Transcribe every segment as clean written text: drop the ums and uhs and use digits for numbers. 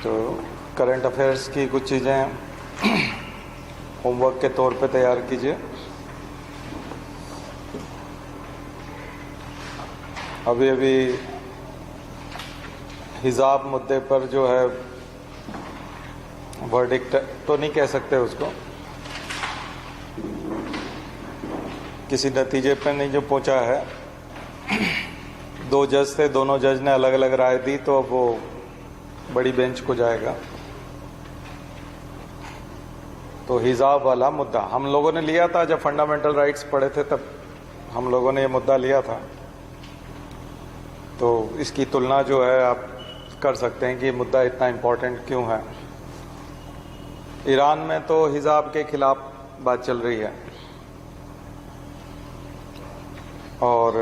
तो current affairs की कुछ चीज़ें होमवर्क के तौर पे तैयार कीजिए। अभी अभी हिजाब मुद्दे पर जो है वर्डिक्ट तो नहीं कह सकते उसको, किसी नतीजे पर नहीं जो पहुंचा है। दो जज थे, दोनों जज ने अलग अलग राय दी, तो अब वो बड़ी बेंच को जाएगा। तो हिजाब वाला मुद्दा हम लोगों ने लिया था, जब फंडामेंटल राइट्स पढ़े थे तब हम लोगों ने ये मुद्दा लिया था। तो इसकी तुलना जो है आप कर सकते हैं कि ये मुद्दा इतना इम्पोर्टेंट क्यों है। ईरान में तो हिजाब के खिलाफ बात चल रही है और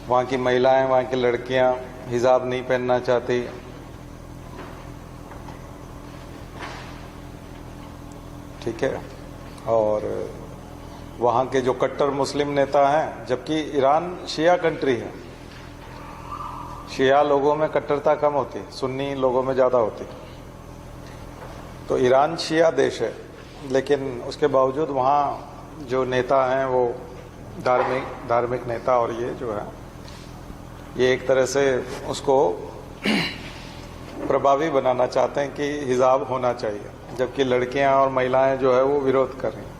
वहाँ की महिलाएं, वहाँ की लड़कियां हिजाब नहीं पहनना चाहती। ठीक है, और वहाँ के जो कट्टर मुस्लिम नेता हैं, जबकि ईरान शिया कंट्री है, शिया लोगों में कट्टरता कम होती है, सुन्नी लोगों में ज़्यादा होती है। तो ईरान शिया देश है, लेकिन उसके बावजूद वहाँ जो नेता हैं वो धार्मिक नेता, और ये जो है ये एक तरह से उसको प्रभावी बनाना चाहते हैं कि हिजाब होना चाहिए, जबकि लड़कियां और महिलाएं जो है वो विरोध कर रही हैं।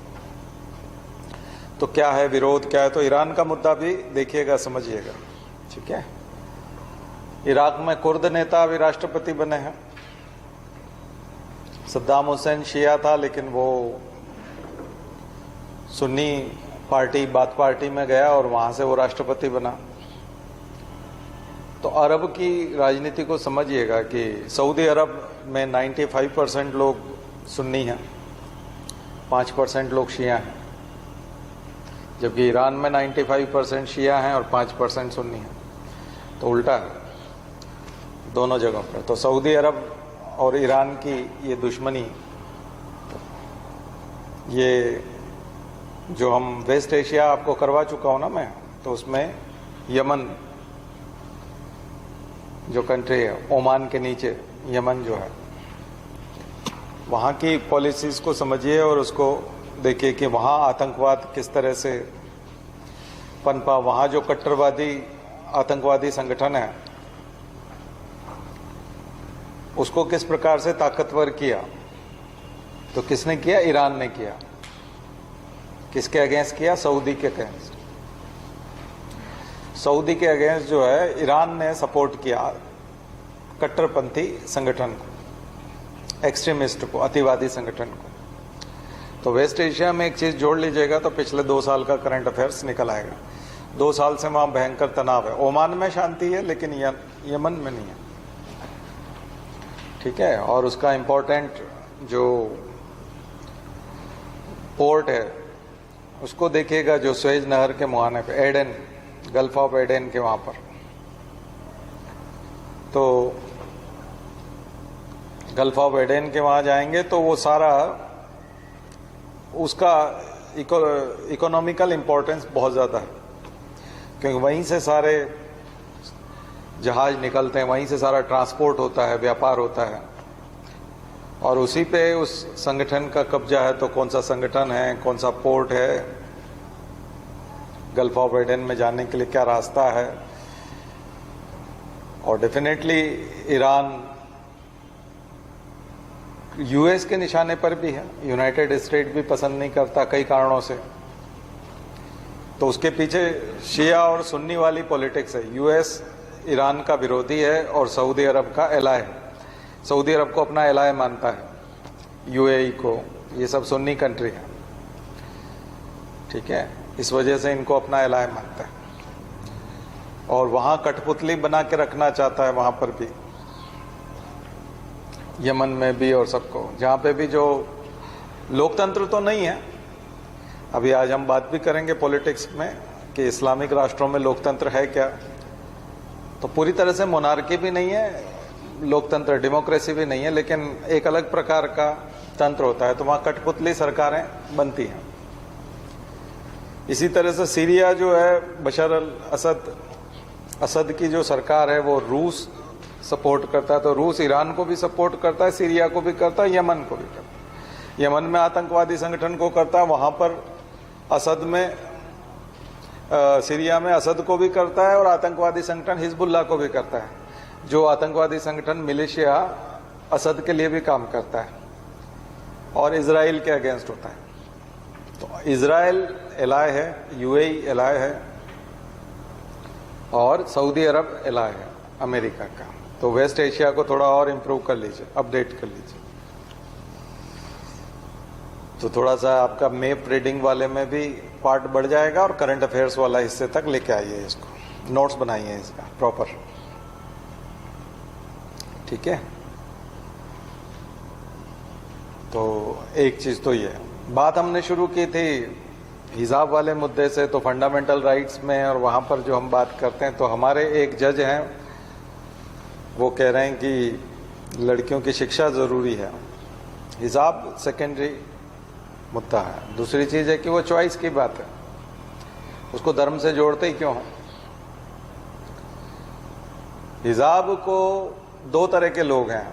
तो क्या है विरोध, क्या है, तो ईरान का मुद्दा भी देखिएगा, समझिएगा। ठीक है, इराक में कुर्द नेता अभी राष्ट्रपति बने हैं। सद्दाम हुसैन शिया था, लेकिन वो सुन्नी पार्टी, बाथ पार्टी में गया और वहां से वो राष्ट्रपति बना। तो अरब की राजनीति को समझिएगा कि सऊदी अरब में 95% लोग सुन्नी हैं, 5% लोग शिया हैं, जबकि ईरान में 95% शिया हैं और 5% सुन्नी हैं। तो उल्टा है दोनों जगहों पर। तो सऊदी अरब और ईरान की ये दुश्मनी, ये जो हम वेस्ट एशिया आपको करवा चुका हूं ना मैं, तो उसमें यमन जो कंट्री है, ओमान के नीचे यमन जो है, वहाँ की पॉलिसीज को समझिए और उसको देखिए कि वहाँ आतंकवाद किस तरह से पनपा। वहाँ जो कट्टरवादी आतंकवादी संगठन है उसको किस प्रकार से ताकतवर किया। तो किसने किया? ईरान ने किया। किसके अगेंस्ट किया? सऊदी के अगेंस्ट। सऊदी के अगेंस्ट जो है ईरान ने सपोर्ट किया कट्टरपंथी संगठन को, एक्सट्रीमिस्ट को, अतिवादी संगठन को। तो वेस्ट एशिया में एक चीज जोड़ लीजिएगा तो पिछले 2 साल का करंट अफेयर्स निकल आएगा। 2 साल से वहां भयंकर तनाव है। ओमान में शांति है, लेकिन यमन में नहीं है। ठीक है, और उसका इंपॉर्टेंट जो पोर्ट है उसको देखिएगा, जो स्वेज नहर के मुहाने पे, एडन, गल्फ ऑफ एडन के वहां पर। तो गल्फ ऑफ एडन के वहां जाएंगे तो वो सारा उसका इकोनॉमिकल इंपॉर्टेंस बहुत ज्यादा है, क्योंकि वहीं से सारे जहाज निकलते हैं, वहीं से सारा ट्रांसपोर्ट होता है, व्यापार होता है, और उसी पे उस संगठन का कब्जा है। तो कौन सा संगठन है, कौन सा पोर्ट है, गल्फ ऑफ एडन में जाने के लिए क्या रास्ता है। और डेफिनेटली ईरान यूएस के निशाने पर भी है, यूनाइटेड स्टेट भी पसंद नहीं करता कई कारणों से। तो उसके पीछे शिया और सुन्नी वाली पॉलिटिक्स है। यूएस ईरान का विरोधी है और सऊदी अरब का एलाय है। सऊदी अरब को अपना एलाय मानता है, यूएई को, ये सब सुन्नी कंट्री है। ठीक है, इस वजह से इनको अपना एलाय मानता है और वहां कठपुतली बना के रखना चाहता है, वहां पर भी, यमन में भी और सबको, जहां पे भी जो लोकतंत्र तो नहीं है। अभी आज हम बात भी करेंगे पॉलिटिक्स में कि इस्लामिक राष्ट्रों में लोकतंत्र है क्या। तो पूरी तरह से मोनार्की भी नहीं है, लोकतंत्र, डेमोक्रेसी भी नहीं है, लेकिन एक अलग प्रकार का तंत्र होता है। तो वहां कठपुतली सरकारें बनती हैं। इसी तरह से सीरिया जो है, बशर अल असद की जो सरकार है वो रूस सपोर्ट करता है, तो रूस ईरान को भी सपोर्ट करता है, सीरिया को भी करता है, यमन को भी करता है। यमन में आतंकवादी संगठन को करता है, वहां पर असद में सीरिया में असद को भी करता है, और आतंकवादी संगठन हिजबुल्लाह को भी करता है, जो आतंकवादी संगठन मिलिशिया असद के लिए भी काम करता है और इजराइल के अगेंस्ट होता है। तो इजराइल एलाय है, यूएई एलाय है, और सऊदी अरब एलाय है अमेरिका का। तो वेस्ट एशिया को थोड़ा और इंप्रूव कर लीजिए, अपडेट कर लीजिए। तो थोड़ा सा आपका मैप रीडिंग वाले में भी पार्ट बढ़ जाएगा, और करंट अफेयर्स वाला हिस्से तक लेके आइए इसको, नोट्स बनाइए इसका प्रॉपर, ठीक है। तो एक चीज तो ये बात हमने शुरू की थी हिजाब वाले मुद्दे से, तो फंडामेंटल राइट्स में, और वहां पर जो हम बात करते हैं, तो हमारे एक जज हैं वो कह रहे हैं कि लड़कियों की शिक्षा जरूरी है, हिजाब सेकेंडरी मुद्दा है। दूसरी चीज है कि वो चॉइस की बात है, उसको धर्म से जोड़ते ही क्यों हैं। हिजाब को दो तरह के लोग हैं,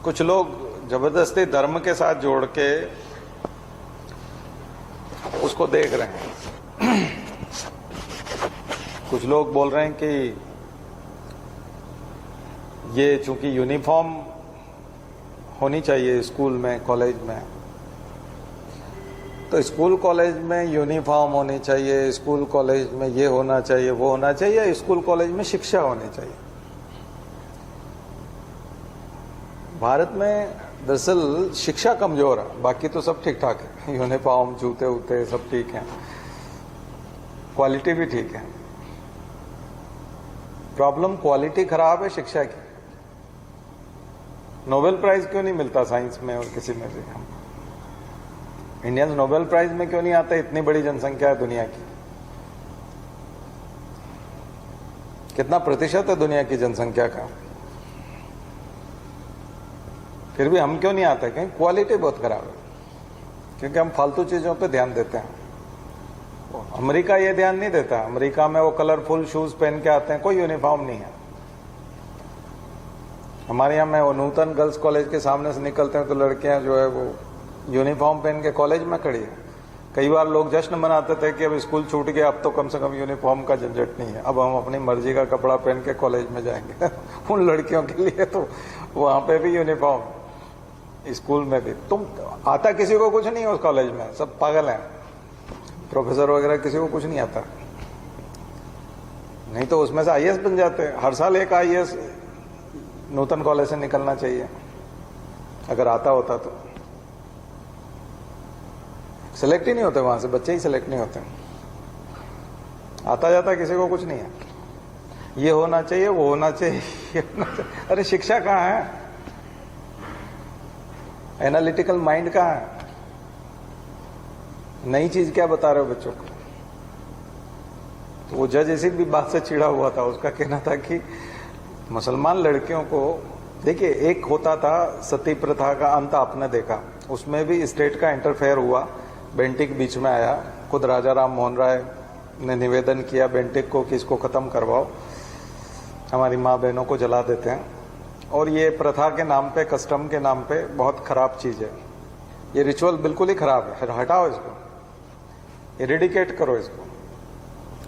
कुछ लोग जबरदस्ती धर्म के साथ जोड़ के उसको देख रहे हैं। कुछ लोग बोल रहे हैं कि ये चूंकि यूनिफॉर्म होनी चाहिए स्कूल में, कॉलेज में, तो स्कूल कॉलेज में यूनिफॉर्म होनी चाहिए, स्कूल कॉलेज में ये होना चाहिए, वो होना चाहिए, स्कूल कॉलेज में शिक्षा होनी चाहिए। भारत में दरअसल शिक्षा कमजोर है, बाकी तो सब ठीक ठाक है, यूनिफॉर्म, जूते उते सब ठीक हैं, क्वालिटी भी ठीक है। प्रॉब्लम क्वालिटी खराब है शिक्षा की। नोबेल प्राइज क्यों नहीं मिलता साइंस में और किसी में भी? हम इंडियंस नोबेल प्राइज में क्यों नहीं आते? इतनी बड़ी जनसंख्या है दुनिया की, कितना प्रतिशत है दुनिया की जनसंख्या का, फिर भी हम क्यों नहीं आते? क्योंकि क्वालिटी बहुत खराब है, क्योंकि हम फालतू चीजों पे ध्यान देते हैं। अमेरिका ये ध्यान नहीं देता। अमेरिका में वो कलरफुल शूज पहन के आते हैं, कोई यूनिफॉर्म नहीं है। हमारे यहाँ में वो नूतन गर्ल्स कॉलेज के सामने से निकलते हैं तो लड़कियां जो है वो यूनिफॉर्म पहन के कॉलेज में खड़ी है। कई बार लोग जश्न मनाते थे कि अब स्कूल छूट गया, अब तो कम से कम यूनिफॉर्म का झंझट नहीं है, अब हम अपनी मर्जी का कपड़ा पहन के कॉलेज में जाएंगे। उन लड़कियों के लिए तो वहां पे भी यूनिफॉर्म, स्कूल में भी। तुम आता किसी को कुछ नहीं है उस कॉलेज में, सब पागल हैं, प्रोफेसर वगैरह किसी को कुछ नहीं आता, नहीं तो उसमें से आईएएस बन जाते हैं। हर साल एक आईएएस नूतन कॉलेज से निकलना चाहिए अगर आता होता तो। सिलेक्ट ही नहीं होते वहां से, बच्चे ही सिलेक्ट नहीं होते। आता जाता किसी को कुछ नहीं है, ये होना चाहिए, वो होना चाहिए, अरे शिक्षा कहाँ है? एनालिटिकल माइंड कहाँ है? नई चीज क्या बता रहे हो बच्चों को? तो वो जज इसी भी बात से चिढ़ा हुआ था। उसका कहना था कि मुसलमान लड़कियों को, देखिए एक होता था सती प्रथा का अंत आपने देखा, उसमें भी स्टेट का इंटरफेयर हुआ, बेंटिक बीच में आया। खुद राजा राम मोहन राय ने निवेदन किया बेंटिक को कि इसको खत्म करवाओ, हमारी माँ बहनों को जला देते हैं। और ये प्रथा के नाम पे, कस्टम के नाम पे बहुत खराब चीज है, ये रिचुअल बिल्कुल ही खराब है, हटाओ इसको, इरेडिकेट करो इसको।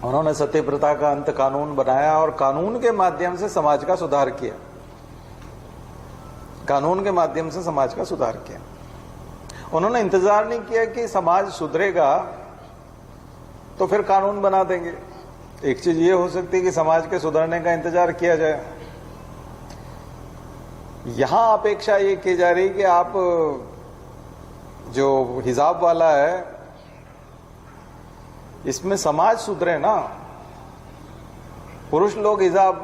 उन्होंने सती प्रथा का अंत कानून बनाया और कानून के माध्यम से समाज का सुधार किया, कानून के माध्यम से समाज का सुधार किया। उन्होंने इंतजार नहीं किया कि समाज सुधरेगा तो फिर कानून बना देंगे। एक चीज ये हो सकती है कि समाज के सुधरने का इंतजार किया जाए, यहां अपेक्षा ये की जा रही कि आप जो हिजाब वाला है इसमें समाज सुधरे ना। पुरुष लोग हिजाब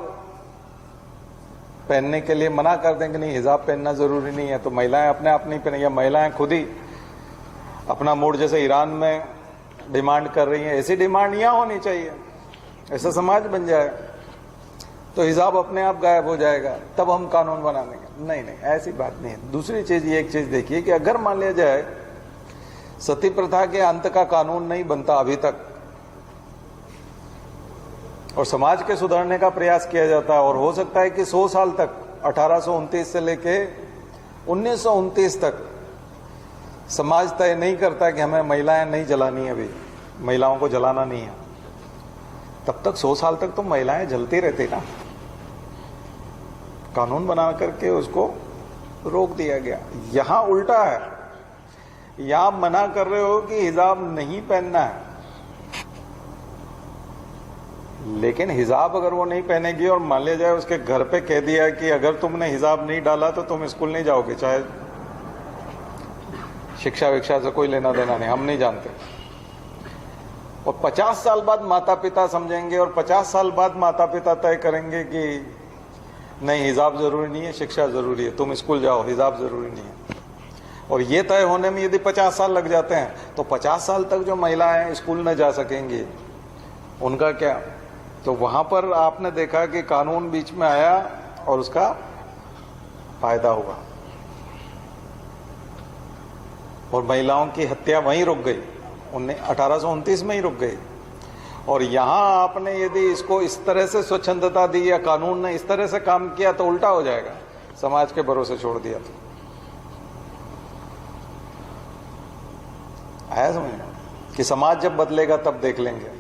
पहनने के लिए मना कर देंगे, नहीं हिजाब पहनना जरूरी नहीं है, तो महिलाएं अपने आप नहीं पहनेंगी, महिलाएं खुद ही अपना मूड, जैसे ईरान में डिमांड कर रही हैं, ऐसी डिमांड यहां होनी चाहिए, ऐसा समाज बन जाए तो हिजाब अपने आप गायब हो जाएगा, तब हम कानून बना देंगे। नहीं नहीं, ऐसी बात नहीं है। दूसरी चीज, ये एक चीज देखिए कि अगर मान लिया जाए सती प्रथा के अंत का कानून नहीं बनता अभी तक, और समाज के सुधारने का प्रयास किया जाता है। और हो सकता है कि 100 साल तक 1829 से लेके 1929 तक समाज तय नहीं करता कि हमें महिलाएं नहीं जलानी है, अभी महिलाओं को जलाना नहीं है, तब तक 100 साल तक तो महिलाएं जलती रहती ना। कानून बना करके उसको रोक दिया गया। यहां उल्टा है, यहां मना कर रहे हो कि हिजाब नहीं पहनना है, लेकिन हिजाब अगर वो नहीं पहनेगी और मान लिया जाए उसके घर पे कह दिया कि अगर तुमने हिजाब नहीं डाला तो तुम स्कूल नहीं जाओगे, चाहे शिक्षा विक्षा से कोई लेना देना नहीं, हम नहीं जानते। और 50 साल बाद माता पिता समझेंगे और 50 साल बाद माता पिता तय करेंगे कि नहीं हिजाब जरूरी नहीं है, शिक्षा जरूरी है, तुम स्कूल जाओ, हिजाब जरूरी नहीं है। और ये तय होने में यदि 50 साल लग जाते हैं तो 50 साल तक जो महिलाएं स्कूल न जा सकेंगी, उनका क्या? तो वहां पर आपने देखा कि कानून बीच में आया और उसका फायदा हुआ और महिलाओं की हत्या वहीं रुक गई, 1829 में ही रुक गई। और यहां आपने यदि इसको इस तरह से स्वच्छंदता दी या कानून ने इस तरह से काम किया तो उल्टा हो जाएगा, समाज के भरोसे छोड़ दिया तो। आया समझ में कि समाज जब बदलेगा तब देख लेंगे।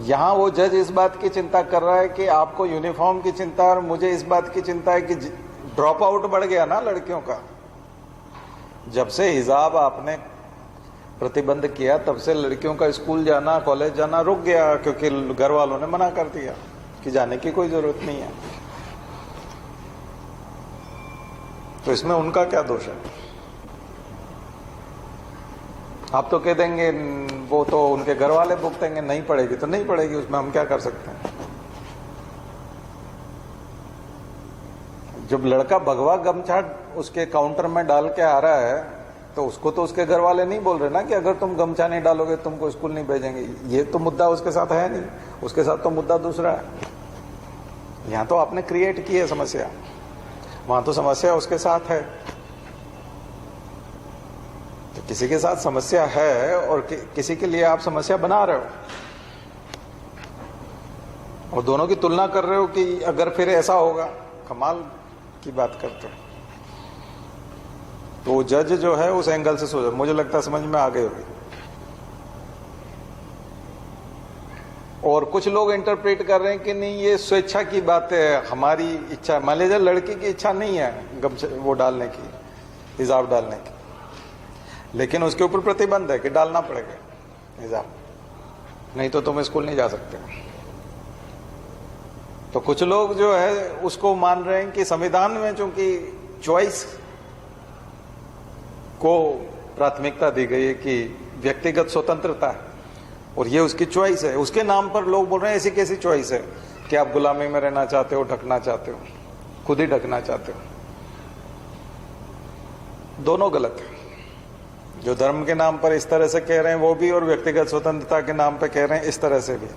यहां वो जज इस बात की चिंता कर रहा है कि आपको यूनिफॉर्म की चिंता है और मुझे इस बात की चिंता है कि ड्रॉप आउट बढ़ गया ना लड़कियों का। जब से हिजाब आपने प्रतिबंध किया तब से लड़कियों का स्कूल जाना, कॉलेज जाना रुक गया, क्योंकि घर वालों ने मना कर दिया कि जाने की कोई जरूरत नहीं है। तो इसमें उनका क्या दोष है? आप तो कह देंगे वो तो उनके घर वाले भुगतेंगे, नहीं पड़ेगी तो नहीं पड़ेगी, उसमें हम क्या कर सकते हैं। जब लड़का भगवा गमछा उसके काउंटर में डाल के आ रहा है तो उसको तो उसके घर वाले नहीं बोल रहे ना कि अगर तुम गमछा नहीं डालोगे तुमको स्कूल नहीं भेजेंगे। ये तो मुद्दा उसके साथ है नहीं, उसके साथ तो मुद्दा दूसरा है। यहां तो आपने क्रिएट की है समस्या, वहां तो समस्या उसके साथ है। तो किसी के साथ समस्या है और किसी के लिए आप समस्या बना रहे हो और दोनों की तुलना कर रहे हो कि अगर फिर ऐसा होगा। कमाल की बात करते हो। तो जज जो है उस एंगल से सोचा, मुझे लगता है समझ में आ गई होगी। और कुछ लोग इंटरप्रेट कर रहे हैं कि नहीं ये स्वेच्छा की बात है, हमारी इच्छा। मान लीजिए लड़की की इच्छा नहीं है वो डालने की, हिजाब डालने की, लेकिन उसके ऊपर प्रतिबंध है कि डालना पड़ेगा हिजाब, नहीं तो तुम स्कूल नहीं जा सकते। तो कुछ लोग जो है उसको मान रहे हैं कि संविधान में चूंकि चॉइस को प्राथमिकता दी गई है कि व्यक्तिगत स्वतंत्रता है और ये उसकी चॉइस है, उसके नाम पर लोग बोल रहे हैं ऐसी कैसी चॉइस है कि आप गुलामी में रहना चाहते हो, ढकना चाहते हो, खुद ही ढकना चाहते हो। दोनों गलत है। जो धर्म के नाम पर इस तरह से कह रहे हैं वो भी, और व्यक्तिगत स्वतंत्रता के नाम पर कह रहे हैं इस तरह से भी।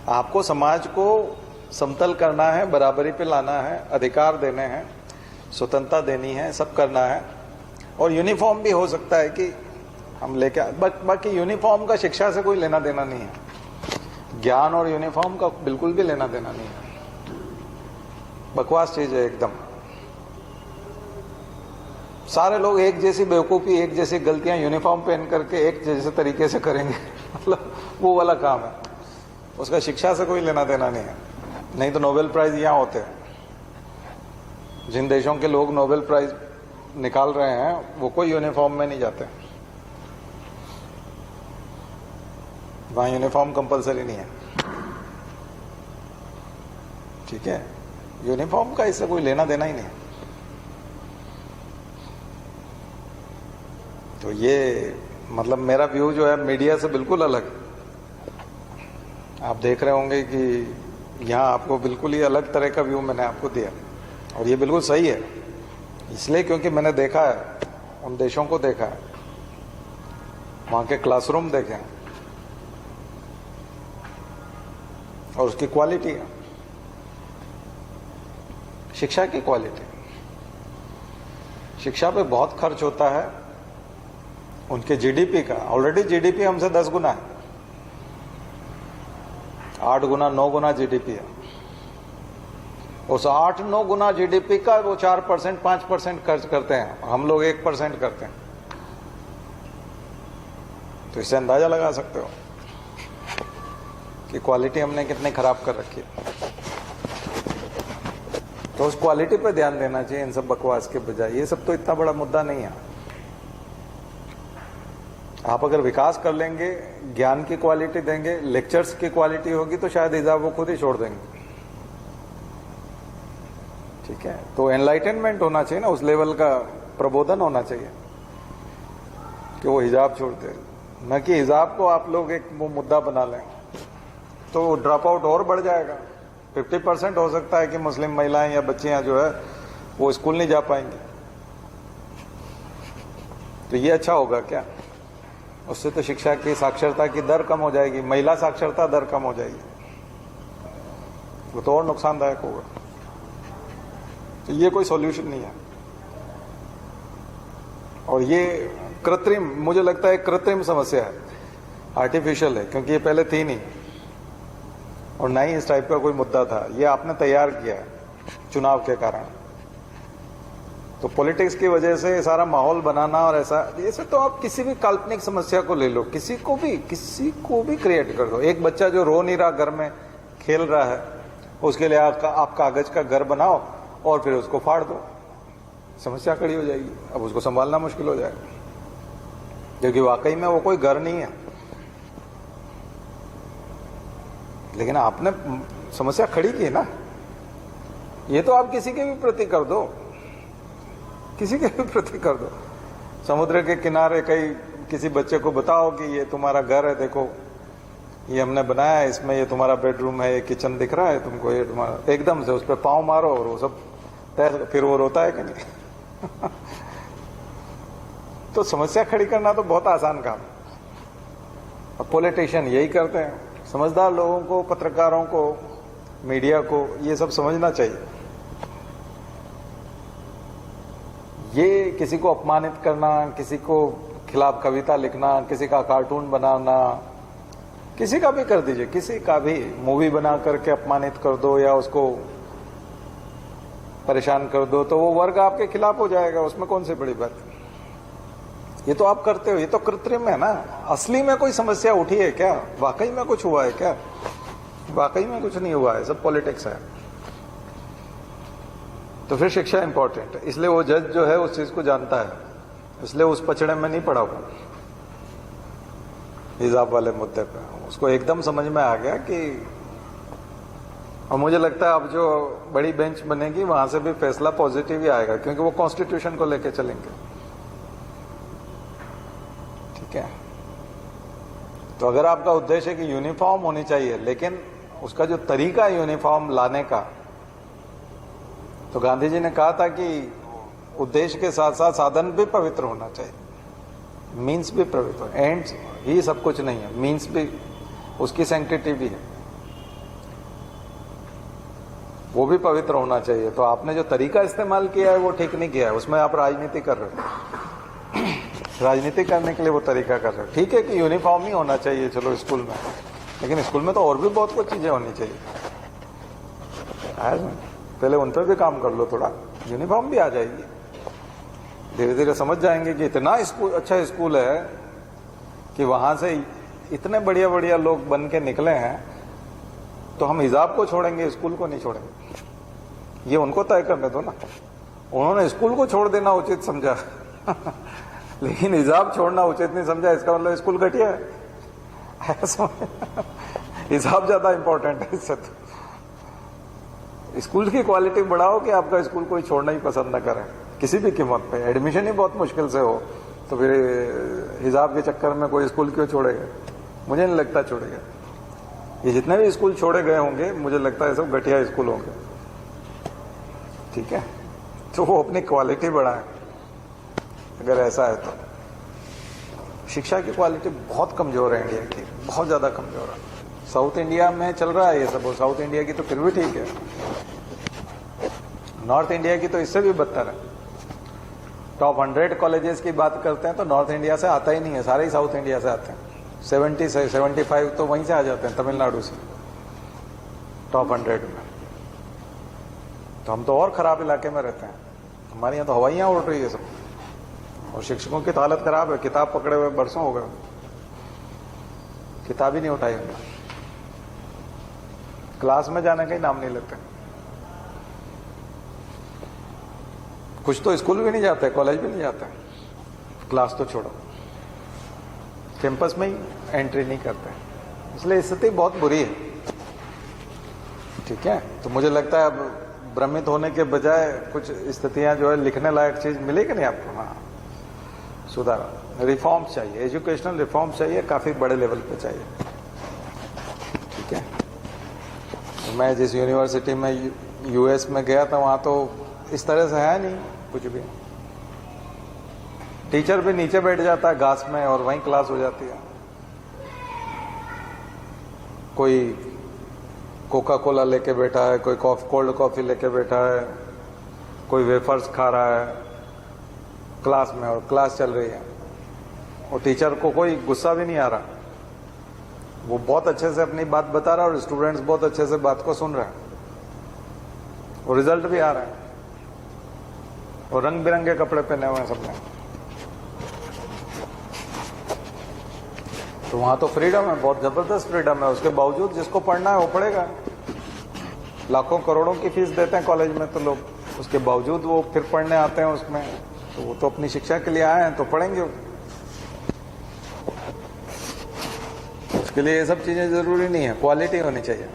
आपको समाज को समतल करना है, बराबरी पे लाना है, अधिकार देने हैं, स्वतंत्रता देनी है, सब करना है। और यूनिफॉर्म भी हो सकता है कि हम लेके, बाकी यूनिफॉर्म का शिक्षा से कोई लेना देना नहीं है। ज्ञान और यूनिफॉर्म का बिल्कुल भी लेना देना नहीं है, बकवास चीज है एकदम। सारे लोग एक जैसी बेवकूफ़ी, एक जैसी गलतियां यूनिफॉर्म पहन करके एक जैसे तरीके से करेंगे, मतलब वो वाला काम है, उसका शिक्षा से कोई लेना देना नहीं है। नहीं तो नोबेल प्राइज यहां होते हैं। जिन देशों के लोग नोबेल प्राइज निकाल रहे हैं वो कोई यूनिफॉर्म में नहीं जाते, वहां यूनिफॉर्म कंपलसरी नहीं है। ठीक है, यूनिफॉर्म का इससे कोई लेना देना ही नहीं। तो ये मतलब मेरा व्यू जो है मीडिया से बिल्कुल अलग। आप देख रहे होंगे कि यहाँ आपको बिल्कुल ही अलग तरह का व्यू मैंने आपको दिया, और ये बिल्कुल सही है इसलिए क्योंकि मैंने देखा है, उन देशों को देखा है, वहाँ के क्लासरूम देखे हैं और उसकी क्वालिटी है, शिक्षा की क्वालिटी। शिक्षा पे बहुत खर्च होता है उनके जीडीपी का। ऑलरेडी जीडीपी हमसे 10 गुना है, 8 गुना 9 गुना जीडीपी है। उस 8-9 गुना जीडीपी का वो 4% 5% खर्च करते हैं, हम लोग 1% करते हैं। तो इससे अंदाजा लगा सकते हो कि क्वालिटी हमने कितनी खराब कर रखी है। तो उस क्वालिटी पे ध्यान देना चाहिए इन सब बकवास के बजाय। ये सब तो इतना बड़ा मुद्दा नहीं है। आप अगर विकास कर लेंगे, ज्ञान की क्वालिटी देंगे, लेक्चर्स की क्वालिटी होगी, तो शायद हिजाब वो खुद ही छोड़ देंगे। ठीक है, तो एनलाइटनमेंट होना चाहिए ना, उस लेवल का प्रबोधन होना चाहिए कि वो हिजाब छोड़ते, न कि हिजाब को आप लोग एक मुद्दा बना लें, तो ड्रॉप आउट और बढ़ जाएगा। 50% हो सकता है कि मुस्लिम महिलाएं या बच्चियां जो है वो स्कूल नहीं जा पाएंगी। तो ये अच्छा होगा क्या? उससे तो शिक्षा की साक्षरता की दर कम हो जाएगी, महिला साक्षरता दर कम हो जाएगी, वो तो और नुकसानदायक होगा। तो ये कोई सॉल्यूशन नहीं है। और ये कृत्रिम, मुझे लगता है कृत्रिम समस्या है, आर्टिफिशियल है, क्योंकि ये पहले थी नहीं और ना ही इस टाइप का कोई मुद्दा था। ये आपने तैयार किया है चुनाव के कारण। तो पॉलिटिक्स की वजह से सारा माहौल बनाना और ऐसे तो आप किसी भी काल्पनिक समस्या को ले लो, किसी को भी क्रिएट कर दो। एक बच्चा जो रो नहीं रहा, घर में खेल रहा है, उसके लिए आप कागज का घर बनाओ और फिर उसको फाड़ दो, समस्या खड़ी हो जाएगी। अब उसको संभालना मुश्किल हो जाएगा, क्योंकि वाकई में वो कोई घर नहीं है। लेकिन आपने समस्या खड़ी की ना, ये तो आप किसी के भी प्रति कर दो, किसी के भी प्रति कर दो। समुद्र के किनारे किसी बच्चे को बताओ कि ये तुम्हारा घर है, देखो ये हमने बनाया है, इसमें ये तुम्हारा बेडरूम है, ये किचन दिख रहा है तुमको, ये तुम्हारा, एकदम से उस पर पाँव मारो और वो सब फिर वो रोता है कि नहीं? तो समस्या खड़ी करना तो बहुत आसान काम है। अब पॉलिटिशियन यही करते हैं। समझदार लोगों को, पत्रकारों को, मीडिया को ये सब समझना चाहिए। ये किसी को अपमानित करना, किसी को खिलाफ कविता लिखना, किसी का कार्टून बनाना, किसी का भी कर दीजिए, किसी का भी मूवी बना करके अपमानित कर दो या उसको परेशान कर दो, तो वो वर्ग आपके खिलाफ हो जाएगा। उसमें कौन सी बड़ी बात? ये तो आप करते हो, ये तो कृत्रिम है ना। असली में कोई समस्या उठी है क्या? वाकई में कुछ हुआ है क्या? वाकई में कुछ नहीं हुआ है, सब पॉलिटिक्स है। तो फिर शिक्षा इंपॉर्टेंट है, इसलिए वो जज जो है उस चीज को जानता है, इसलिए उस पचड़े में नहीं पड़ा हुआ हिजाब वाले मुद्दे पे। उसको एकदम समझ में आ गया कि, और मुझे लगता है अब जो बड़ी बेंच बनेगी वहां से भी फैसला पॉजिटिव ही आएगा, क्योंकि वो कॉन्स्टिट्यूशन को लेके चलेंगे। ठीक है, तो अगर आपका उद्देश्य है कि यूनिफॉर्म होनी चाहिए, लेकिन उसका जो तरीका है यूनिफॉर्म लाने का, तो गांधी जी ने कहा था कि उद्देश्य के साथ साथ साधन भी पवित्र होना चाहिए, मीन्स भी पवित्र, एंड्स ही सब कुछ नहीं है, मीन्स भी उसकी सैंक्टिटी भी है, वो भी पवित्र होना चाहिए। तो आपने जो तरीका इस्तेमाल किया है वो ठीक नहीं किया है, उसमें आप राजनीति कर रहे हो। राजनीति करने के लिए वो तरीका कर रहे हो। ठीक है कि यूनिफॉर्म ही होना चाहिए चलो स्कूल में, लेकिन स्कूल में तो और भी बहुत कुछ चीजें होनी चाहिए। पहले उन पर भी काम कर लो, थोड़ा यूनिफॉर्म भी आ जाएगी, धीरे धीरे समझ जाएंगे कि इतना स्कूल अच्छा स्कूल है कि वहां से इतने बढ़िया बढ़िया लोग बन के निकले हैं, तो हम हिजाब को छोड़ेंगे, स्कूल को नहीं छोड़ेंगे। ये उनको तय करने दो ना। उन्होंने स्कूल को छोड़ देना उचित समझा लेकिन हिजाब छोड़ना उचित नहीं समझा, इसका मतलब स्कूल घटिया है। हिजाब ज्यादा इंपॉर्टेंट है इससे। तो स्कूल की क्वालिटी बढ़ाओ कि आपका स्कूल कोई छोड़ना ही पसंद न करे किसी भी कीमत पे। एडमिशन ही बहुत मुश्किल से हो, तो फिर हिजाब के चक्कर में कोई स्कूल क्यों छोड़ेगा? मुझे नहीं लगता छोड़ेगा। ये जितने भी स्कूल छोड़े गए होंगे, मुझे लगता है सब घटिया स्कूल होंगे। ठीक है, तो वो अपनी क्वालिटी बढ़ाएं अगर ऐसा है तो। शिक्षा की क्वालिटी बहुत कमजोर है इंडिया की, बहुत ज्यादा कमजोर है। साउथ इंडिया में चल रहा है ये सब, साउथ इंडिया की तो फिर भी ठीक है, नॉर्थ इंडिया की तो इससे भी बदतर है। टॉप 100 कॉलेजेस की बात करते हैं तो नॉर्थ इंडिया से आता ही नहीं है, सारे ही साउथ इंडिया से आते हैं। 70 से 75 तो वहीं से आ जाते हैं, तमिलनाडु से। टॉप 100 में। तो हम तो और खराब इलाके में रहते हैं, हमारे यहाँ तो हवाइयाँ उड़ रही है सब, और शिक्षकों की तो हालत खराब है। किताब पकड़े हुए बरसों हो गए, किताब ही नहीं उठाई हमने, क्लास में जाने का ही नाम नहीं लेते। कुछ तो स्कूल भी नहीं जाते, कॉलेज भी नहीं जाते, क्लास तो छोड़ो, कैंपस में ही एंट्री नहीं करते। इसलिए स्थिति बहुत बुरी है। ठीक है, तो मुझे लगता है अब भ्रमित होने के बजाय कुछ स्थितियां जो है लिखने लायक चीज मिलेगी नहीं आपको। हाँ, सुधार, रिफॉर्म्स चाहिए, एजुकेशनल रिफॉर्म्स चाहिए, काफी बड़े लेवल पे चाहिए। ठीक है, मैं जिस यूनिवर्सिटी में यूएस में गया था वहां तो इस तरह से है नहीं कुछ भी। टीचर भी नीचे बैठ जाता है घास में और वहीं क्लास हो जाती है। कोई कोका कोला लेके बैठा है, कोई कोल्ड कॉफी लेके बैठा है, कोई वेफर्स खा रहा है क्लास में, और क्लास चल रही है, और टीचर को कोई गुस्सा भी नहीं आ रहा। वो बहुत अच्छे से अपनी बात बता रहा है और स्टूडेंट्स बहुत अच्छे से बात को सुन रहे हैं, और रिजल्ट भी आ रहा है, और रंग बिरंगे कपड़े पहने हुए हैं सबने। तो वहां तो फ्रीडम है, बहुत जबरदस्त फ्रीडम है। उसके बावजूद जिसको पढ़ना है वो पढ़ेगा। लाखों करोड़ों की फीस देते हैं कॉलेज में तो लोग, उसके बावजूद वो फिर पढ़ने आते हैं उसमें। तो वो तो अपनी शिक्षा के लिए आए हैं तो पढ़ेंगे। उसके लिए ये सब चीजें जरूरी नहीं है, क्वालिटी होनी चाहिए।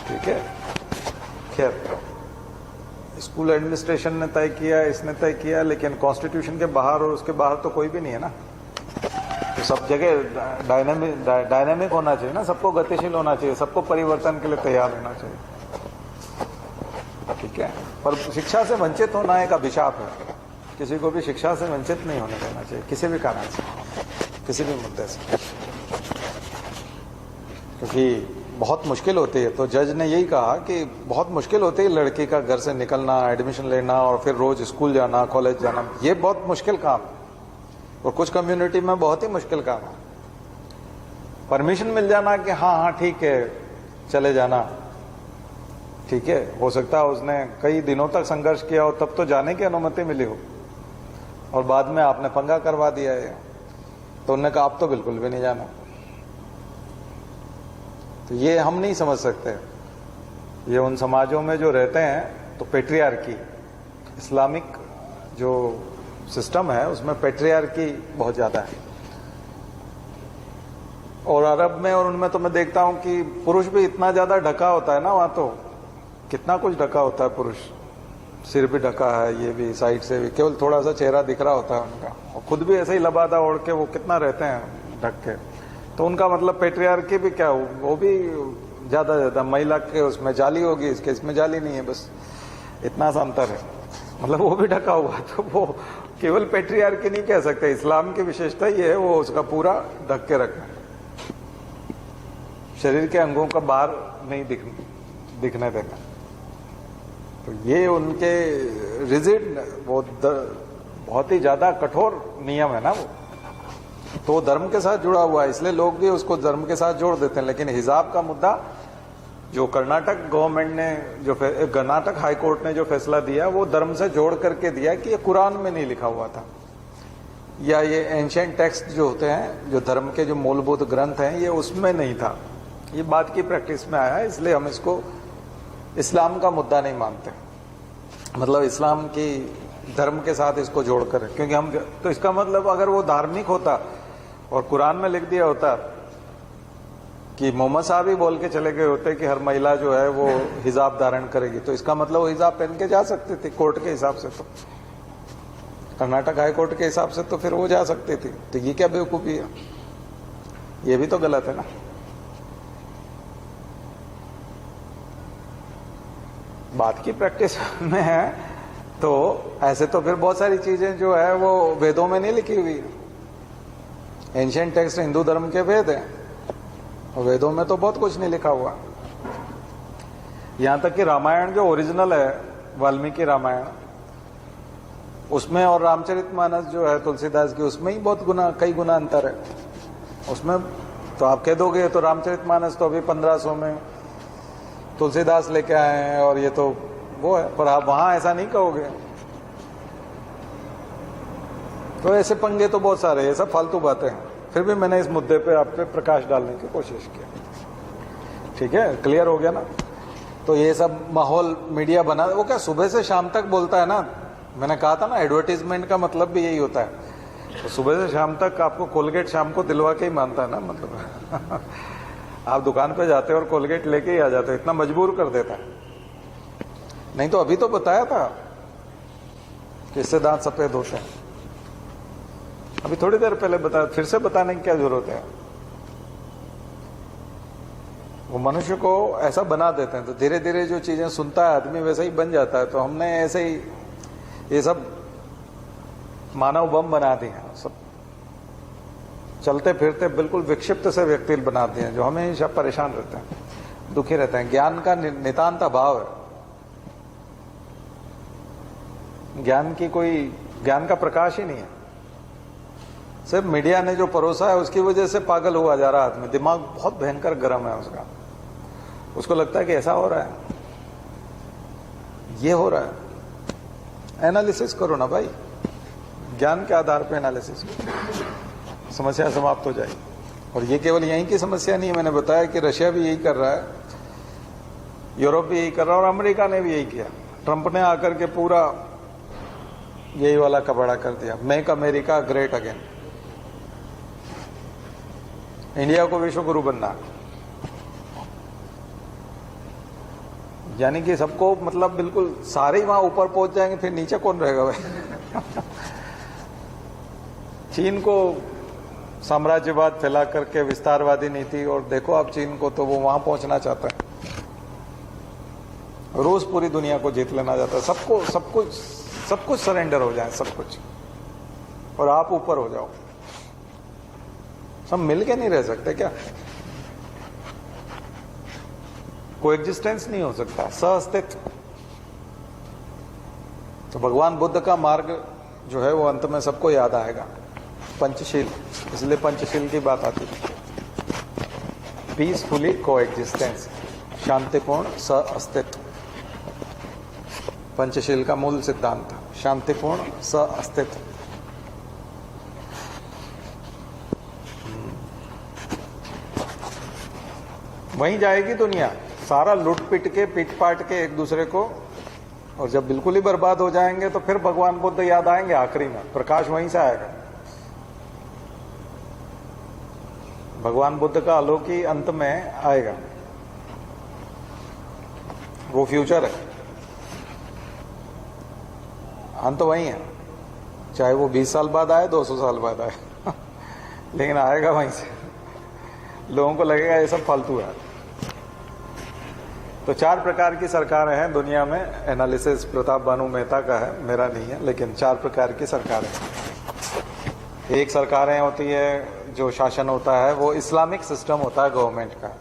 ठीक है, खैर स्कूल एडमिनिस्ट्रेशन ने तय किया, इसने तय किया, लेकिन कॉन्स्टिट्यूशन के बाहर और उसके बाहर तो कोई भी नहीं है ना। तो सब जगह डायनामिक होना चाहिए ना, सबको गतिशील होना चाहिए, सबको परिवर्तन के लिए तैयार होना चाहिए। ठीक है, पर शिक्षा से वंचित होना एक अभिशाप है। किसी को भी शिक्षा से वंचित नहीं होने देना चाहिए, किसी भी कारण से, किसी भी मुद्दे से, क्योंकि बहुत मुश्किल होती है। तो जज ने यही कहा कि बहुत मुश्किल होती है लड़की का घर से निकलना, एडमिशन लेना और फिर रोज स्कूल जाना, कॉलेज जाना। ये बहुत मुश्किल काम है, और कुछ कम्युनिटी में बहुत ही मुश्किल काम है। परमिशन मिल जाना कि हाँ हाँ ठीक है चले जाना, ठीक है, हो सकता है उसने कई दिनों तक संघर्ष किया हो तब तो जाने की अनुमति मिली हो, और बाद में आपने पंगा करवा दिया है तो उन्होंने कहा आप तो बिल्कुल भी नहीं जाना। तो ये हम नहीं समझ सकते। ये उन समाजों में जो रहते हैं तो पेट्रियार्की, इस्लामिक जो सिस्टम है उसमें पेट्रियार्की बहुत ज्यादा है। और अरब में और उनमें तो मैं देखता हूं कि पुरुष भी इतना ज्यादा ढका होता है ना, वहां तो कितना कुछ ढका होता है। पुरुष सिर भी ढका है, ये भी साइड से भी, केवल थोड़ा सा चेहरा दिख रहा होता है उनका, और खुद भी ऐसे ही लबादा ओढ़ के वो कितना रहते हैं ढक के। तो उनका मतलब पेट्रियार्की भी क्या, वो भी ज्यादा महिला के उसमें जाली होगी, इसके इसमें जाली नहीं है, बस इतना सा अंतर है। मतलब वो भी ढका हुआ, तो वो केवल पेट्रियार्की नहीं कह सकते। इस्लाम की विशेषता ये है, वो उसका पूरा ढक के रखना, शरीर के अंगों का बाहर नहीं दिखने देना। तो ये उनके रिजिड, बहुत ही ज्यादा कठोर नियम है ना वो, तो धर्म के साथ जुड़ा हुआ है, इसलिए लोग भी उसको धर्म के साथ जोड़ देते हैं। लेकिन हिजाब का मुद्दा जो कर्नाटक गवर्नमेंट ने, जो कर्नाटक हाई कोर्ट ने जो फैसला दिया, वो धर्म से जोड़ करके दिया कि ये कुरान में नहीं लिखा हुआ था, या ये एंशिएंट टेक्स्ट जो होते हैं, जो धर्म के जो मूलभूत ग्रंथ हैं, ये उसमें नहीं था। ये बात की प्रैक्टिस में आया, इसलिए हम इसको इस्लाम का मुद्दा नहीं मानते। मतलब इस्लाम की धर्म के साथ इसको जोड़कर, क्योंकि हम तो इसका मतलब अगर वो धार्मिक होता और कुरान में लिख दिया होता कि मोहम्मद साहब ही बोल के चले गए होते कि हर महिला जो है वो हिजाब धारण करेगी, तो इसका मतलब वो हिजाब पहन के जा सकती थी कोर्ट के हिसाब से। तो कर्नाटक हाई कोर्ट के हिसाब से तो फिर वो जा सकती थी। तो ये क्या बेवकूफी है, ये भी तो गलत है ना। बात की प्रैक्टिस में है तो ऐसे तो फिर बहुत सारी चीजें जो है वो वेदों में नहीं लिखी हुई। एंशिएंट टेक्स्ट हिंदू धर्म के वेद हैं, और वेदों में तो बहुत कुछ नहीं लिखा हुआ। यहां तक कि रामायण जो ओरिजिनल है, वाल्मीकि रामायण, उसमें और रामचरितमानस जो है तुलसीदास की, उसमें ही बहुत कई गुना अंतर है। उसमें तो आप कह दोगे तो रामचरितमानस तो अभी 1500 में तुलसीदास लेके आए हैं और ये तो वो है, पर आप वहां ऐसा नहीं कहोगे। तो ऐसे पंगे तो बहुत सारे, ये सब फालतू बातें हैं। फिर भी मैंने इस मुद्दे पे आप पे प्रकाश डालने की कोशिश की। ठीक है, क्लियर हो गया ना। तो ये सब माहौल मीडिया बना, वो क्या सुबह से शाम तक बोलता है ना। मैंने कहा था ना, एडवर्टीजमेंट का मतलब भी यही होता है। तो सुबह से शाम तक आपको कोलगेट शाम को दिलवा के ही मानता है ना, मतलब आप दुकान पे जाते हो और कोलगेट लेके ही आ जाते हो, इतना मजबूर कर देता है। नहीं तो अभी तो बताया था कि इससे दांत सफेद होते हैं, अभी थोड़ी देर पहले बताया, फिर से बताने की क्या जरूरत है। वो मनुष्य को ऐसा बना देते हैं, तो धीरे धीरे जो चीजें सुनता है आदमी वैसा ही बन जाता है। तो हमने ऐसे ही ये सब मानव बम बना दिए हैं, सब चलते फिरते बिल्कुल विक्षिप्त से व्यक्ति बना दिए हैं, जो हमेशा परेशान रहते हैं, दुखी रहते हैं। ज्ञान का नितांत अभाव है, ज्ञान का प्रकाश ही नहीं है। सिर्फ मीडिया ने जो परोसा है उसकी वजह से पागल हुआ जा रहा है आदमी, दिमाग बहुत भयंकर गर्म है उसका। उसको लगता है कि ऐसा हो रहा है, ये हो रहा है। एनालिसिस करो ना भाई, ज्ञान के आधार पर एनालिसिस करो, समस्या समाप्त हो जाएगी। और ये केवल यहीं की समस्या नहीं है, मैंने बताया कि रशिया भी यही कर रहा है, यूरोप भी यही कर रहा है और अमेरिका ने भी यही किया। ट्रंप ने आकर के पूरा यही वाला कबाड़ा कर दिया, make America great again. India को विश्व गुरु बनना, यानी कि सबको, मतलब बिल्कुल सारे ही वहां ऊपर पहुंच जाएंगे, फिर नीचे कौन रहेगा भाई। चीन को साम्राज्यवाद फैला करके विस्तारवादी नीति, और देखो आप चीन को, तो वो वहां पहुंचना चाहता है। रूस पूरी दुनिया को जीत लेना चाहता है, सब कुछ सरेंडर हो जाए, सब कुछ, और आप ऊपर हो जाओ। सब मिलके नहीं रह सकते क्या? कोएग्जिस्टेंस नहीं हो सकता, सहअस्तित्व। तो भगवान बुद्ध का मार्ग जो है वो अंत में सबको याद आएगा, पंचशील। इसलिए पंचशील की बात आती है, पीसफुली कोएग्जिस्टेंस, शांतिपूर्ण सहअस्तित्व। पंचशील का मूल सिद्धांत था, शांतिपूर्ण सहअस्तित्व। वहीं जाएगी दुनिया, सारा लूट पिट के, पीट पाट के एक दूसरे को, और जब बिल्कुल ही बर्बाद हो जाएंगे तो फिर भगवान बुद्ध याद आएंगे आखिरी में, प्रकाश वहीं से आएगा। भगवान बुद्ध का आलोक ही अंत में आएगा, वो फ्यूचर है, अंत वही है, चाहे वो 20 साल बाद आए, 200 साल बाद आए लेकिन आएगा वहीं से। लोगों को लगेगा ये सब फालतू है। तो 4 प्रकार की सरकारें हैं दुनिया में, एनालिसिस प्रताप बानू मेहता का है, मेरा नहीं है, लेकिन 4 प्रकार की सरकारें। एक सरकारें होती है जो शासन होता है, वो इस्लामिक सिस्टम होता है गवर्नमेंट का,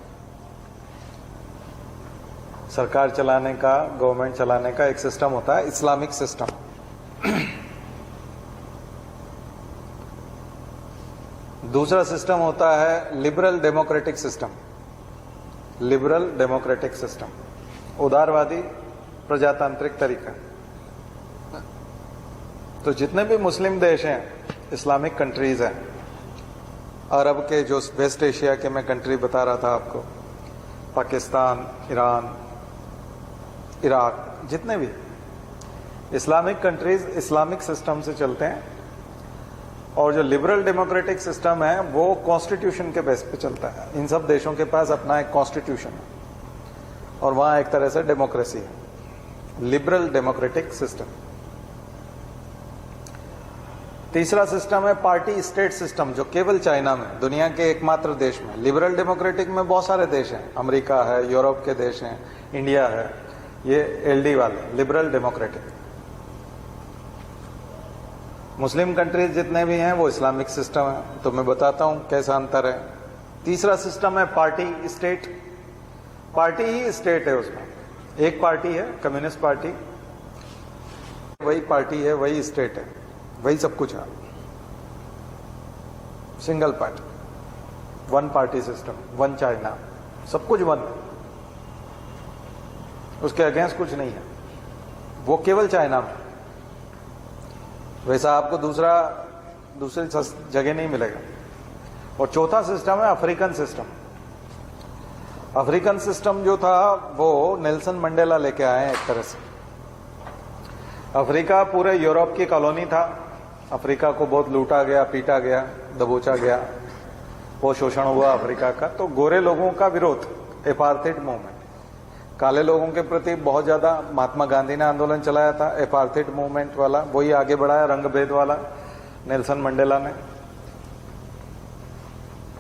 सरकार चलाने का, गवर्नमेंट चलाने का एक सिस्टम होता है, इस्लामिक सिस्टम। दूसरा सिस्टम होता है liberal democratic system, liberal democratic system, उदारवादी प्रजातांत्रिक तरीका। तो जितने भी मुस्लिम देश हैं, इस्लामिक कंट्रीज हैं, अरब के जो वेस्ट एशिया के मैं कंट्री बता रहा था आपको, पाकिस्तान, ईरान, इराक, जितने भी इस्लामिक कंट्रीज इस्लामिक सिस्टम से चलते हैं। और जो लिबरल डेमोक्रेटिक सिस्टम है वो कॉन्स्टिट्यूशन के बेस पे चलता है। इन सब देशों के पास अपना एक कॉन्स्टिट्यूशन है और वहां एक तरह से डेमोक्रेसी है, लिबरल डेमोक्रेटिक सिस्टम। तीसरा सिस्टम है पार्टी स्टेट सिस्टम, जो केवल चाइना में, दुनिया के एकमात्र देश में। लिबरल डेमोक्रेटिक में बहुत सारे देश हैं, अमेरिका है, यूरोप के देश हैं, इंडिया है, ये एलडी वाले लिबरल डेमोक्रेटिक। मुस्लिम कंट्रीज जितने भी हैं वो इस्लामिक सिस्टम है। तो मैं बताता हूं कैसा अंतर है। तीसरा सिस्टम है पार्टी स्टेट, पार्टी ही स्टेट है, उसमें एक पार्टी है कम्युनिस्ट पार्टी, वही पार्टी है, वही स्टेट है, वही सब कुछ है, single party. One party system, one China, सब कुछ वन, उसके अगेंस्ट कुछ नहीं है, वो केवल चाइना में। वैसा आपको दूसरी जगह नहीं मिलेगा। और चौथा सिस्टम है अफ्रीकन सिस्टम। अफ्रीकन सिस्टम जो था वो नेल्सन मंडेला लेके आए हैं एक तरह से। अफ्रीका पूरे यूरोप की कॉलोनी था, अफ्रीका को बहुत लूटा गया, पीटा गया, दबोचा गया, वो शोषण हुआ अफ्रीका का। तो गोरे लोगों का विरोध, एपार्थाइड मूवमेंट, काले लोगों के प्रति बहुत ज्यादा महात्मा गांधी ने आंदोलन चलाया था, एपार्थाइड मूवमेंट वाला, वही आगे बढ़ाया, रंग भेद वाला नेल्सन मंडेला ने।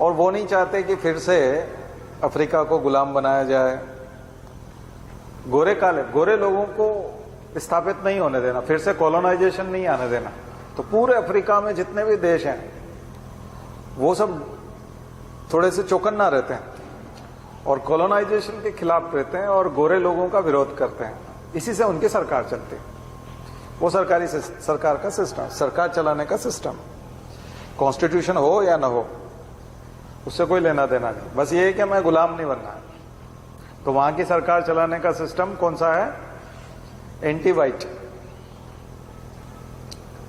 और वो नहीं चाहते कि फिर से अफ्रीका को गुलाम बनाया जाए, गोरे लोगों को स्थापित नहीं होने देना, फिर से कॉलोनाइजेशन नहीं आने देना। तो पूरे अफ्रीका में जितने भी देश हैं वो सब थोड़े से चौकन्ना रहते हैं और कॉलोनाइजेशन के खिलाफ रहते हैं और गोरे लोगों का विरोध करते हैं। इसी से उनकी सरकार चलती है। वो सरकार का सिस्टम, सरकार चलाने का सिस्टम, कॉन्स्टिट्यूशन हो या ना हो उससे कोई लेना देना नहीं, बस ये है कि मैं गुलाम नहीं बनना है। तो वहां की सरकार चलाने का सिस्टम कौन सा है? एंटी वाइट,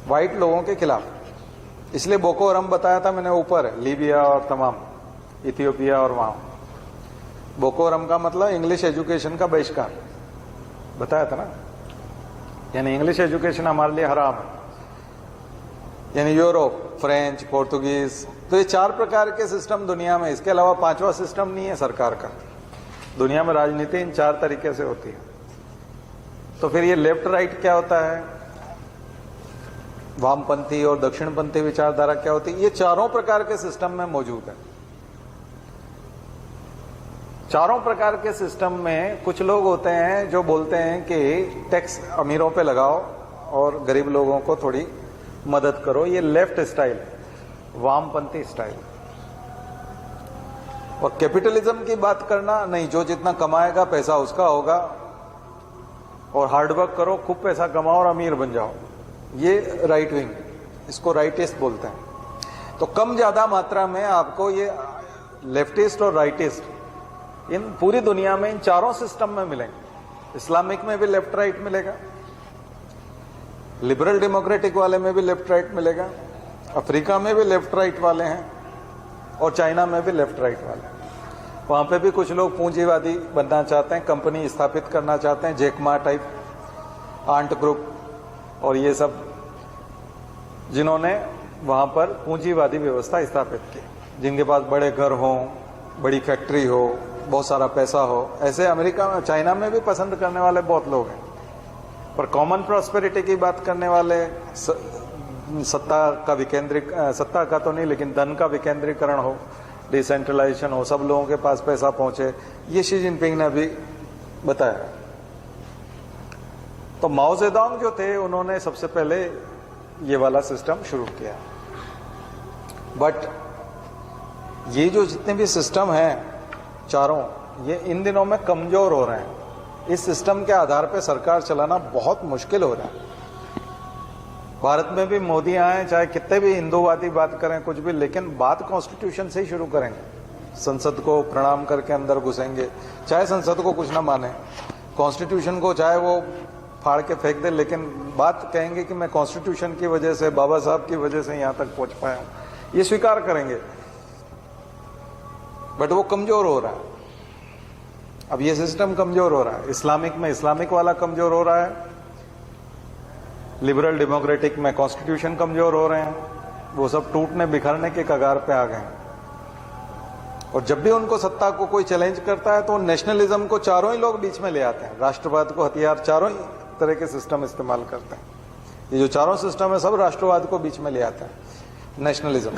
वाइट लोगों के खिलाफ। इसलिए बोको हराम बताया था मैंने ऊपर, लीबिया और तमाम इथियोपिया और वहां। बोको हराम का मतलब इंग्लिश एजुकेशन का बहिष्कार बताया था ना, यानी इंग्लिश एजुकेशन हमारे लिए हराम है। यानी यूरोप, फ्रेंच, पोर्तुगीज, तो ये 4 प्रकार के सिस्टम दुनिया में, इसके अलावा 5वां सिस्टम नहीं है सरकार का। दुनिया में राजनीति इन 4 तरीके से होती है। तो फिर ये लेफ्ट राइट क्या होता है, वामपंथी और दक्षिणपंथी विचारधारा क्या होती है, ये 4 प्रकार के सिस्टम में मौजूद है। 4 प्रकार के सिस्टम में कुछ लोग होते हैं जो बोलते हैं कि टैक्स अमीरों पे लगाओ और गरीब लोगों को थोड़ी मदद करो, ये लेफ्ट स्टाइल, वामपंथी स्टाइल। और कैपिटलिज्म की बात करना नहीं, जो जितना कमाएगा पैसा उसका होगा और हार्डवर्क करो, खूब पैसा कमाओ और अमीर बन जाओ, ये राइट विंग, इसको राइटिस्ट बोलते हैं। तो कम ज्यादा मात्रा में आपको ये लेफ्टिस्ट और राइटिस्ट इन पूरी दुनिया में इन 4 सिस्टम में मिलेंगे। इस्लामिक में भी लेफ्ट राइट मिलेगा, लिबरल डेमोक्रेटिक वाले में भी लेफ्ट राइट मिलेगा, अफ्रीका में भी लेफ्ट राइट वाले हैं और चाइना में भी लेफ्ट राइट वाले हैं। वहां पे भी कुछ लोग पूंजीवादी बनना चाहते हैं, कंपनी स्थापित करना चाहते हैं, जैकमा टाइप, आंट ग्रुप और ये सब, जिन्होंने वहां पर पूंजीवादी व्यवस्था स्थापित की, जिनके पास बड़े घर हों, बड़ी फैक्ट्री हो, बहुत सारा पैसा हो। ऐसे अमेरिका में, चाइना में भी पसंद करने वाले बहुत लोग हैं। पर कॉमन प्रॉस्पेरिटी की बात करने वाले, सत्ता का तो नहीं लेकिन धन का विकेंद्रीकरण हो, डिसेंट्रलाइजेशन हो, सब लोगों के पास पैसा पहुंचे, ये शी जिनपिंग ने भी बताया। तो माओ जेडोंग जो थे उन्होंने सबसे पहले ये वाला सिस्टम शुरू किया। बट ये जो जितने भी सिस्टम हैं 4, ये इन दिनों में कमजोर हो रहे हैं। इस सिस्टम के आधार पर सरकार चलाना बहुत मुश्किल हो रहा है। भारत में भी मोदी आए, चाहे कितने भी हिंदूवादी बात करें कुछ भी, लेकिन बात कॉन्स्टिट्यूशन से ही शुरू करेंगे। संसद को प्रणाम करके अंदर घुसेंगे, चाहे संसद को कुछ ना माने, कॉन्स्टिट्यूशन को चाहे वो फाड़ के फेंक दे, लेकिन बात कहेंगे कि मैं कॉन्स्टिट्यूशन की वजह से, बाबा साहब की वजह से यहां तक पहुंच पाया हूं, ये स्वीकार करेंगे। बट वो कमजोर हो रहा है। अब ये सिस्टम कमजोर हो रहा है। इस्लामिक में इस्लामिक वाला कमजोर हो रहा है, लिबरल डेमोक्रेटिक में कॉन्स्टिट्यूशन कमजोर हो रहे हैं, वो सब टूटने बिखरने के कगार पे आ गए हैं। और जब भी उनको सत्ता को कोई चैलेंज करता है तो नेशनलिज्म को 4 ही लोग बीच में ले आते हैं, राष्ट्रवाद को हथियार, 4 ही तरह के सिस्टम इस्तेमाल करते हैं। ये जो 4 सिस्टम है सब राष्ट्रवाद को बीच में ले आते हैं। नेशनलिज्म,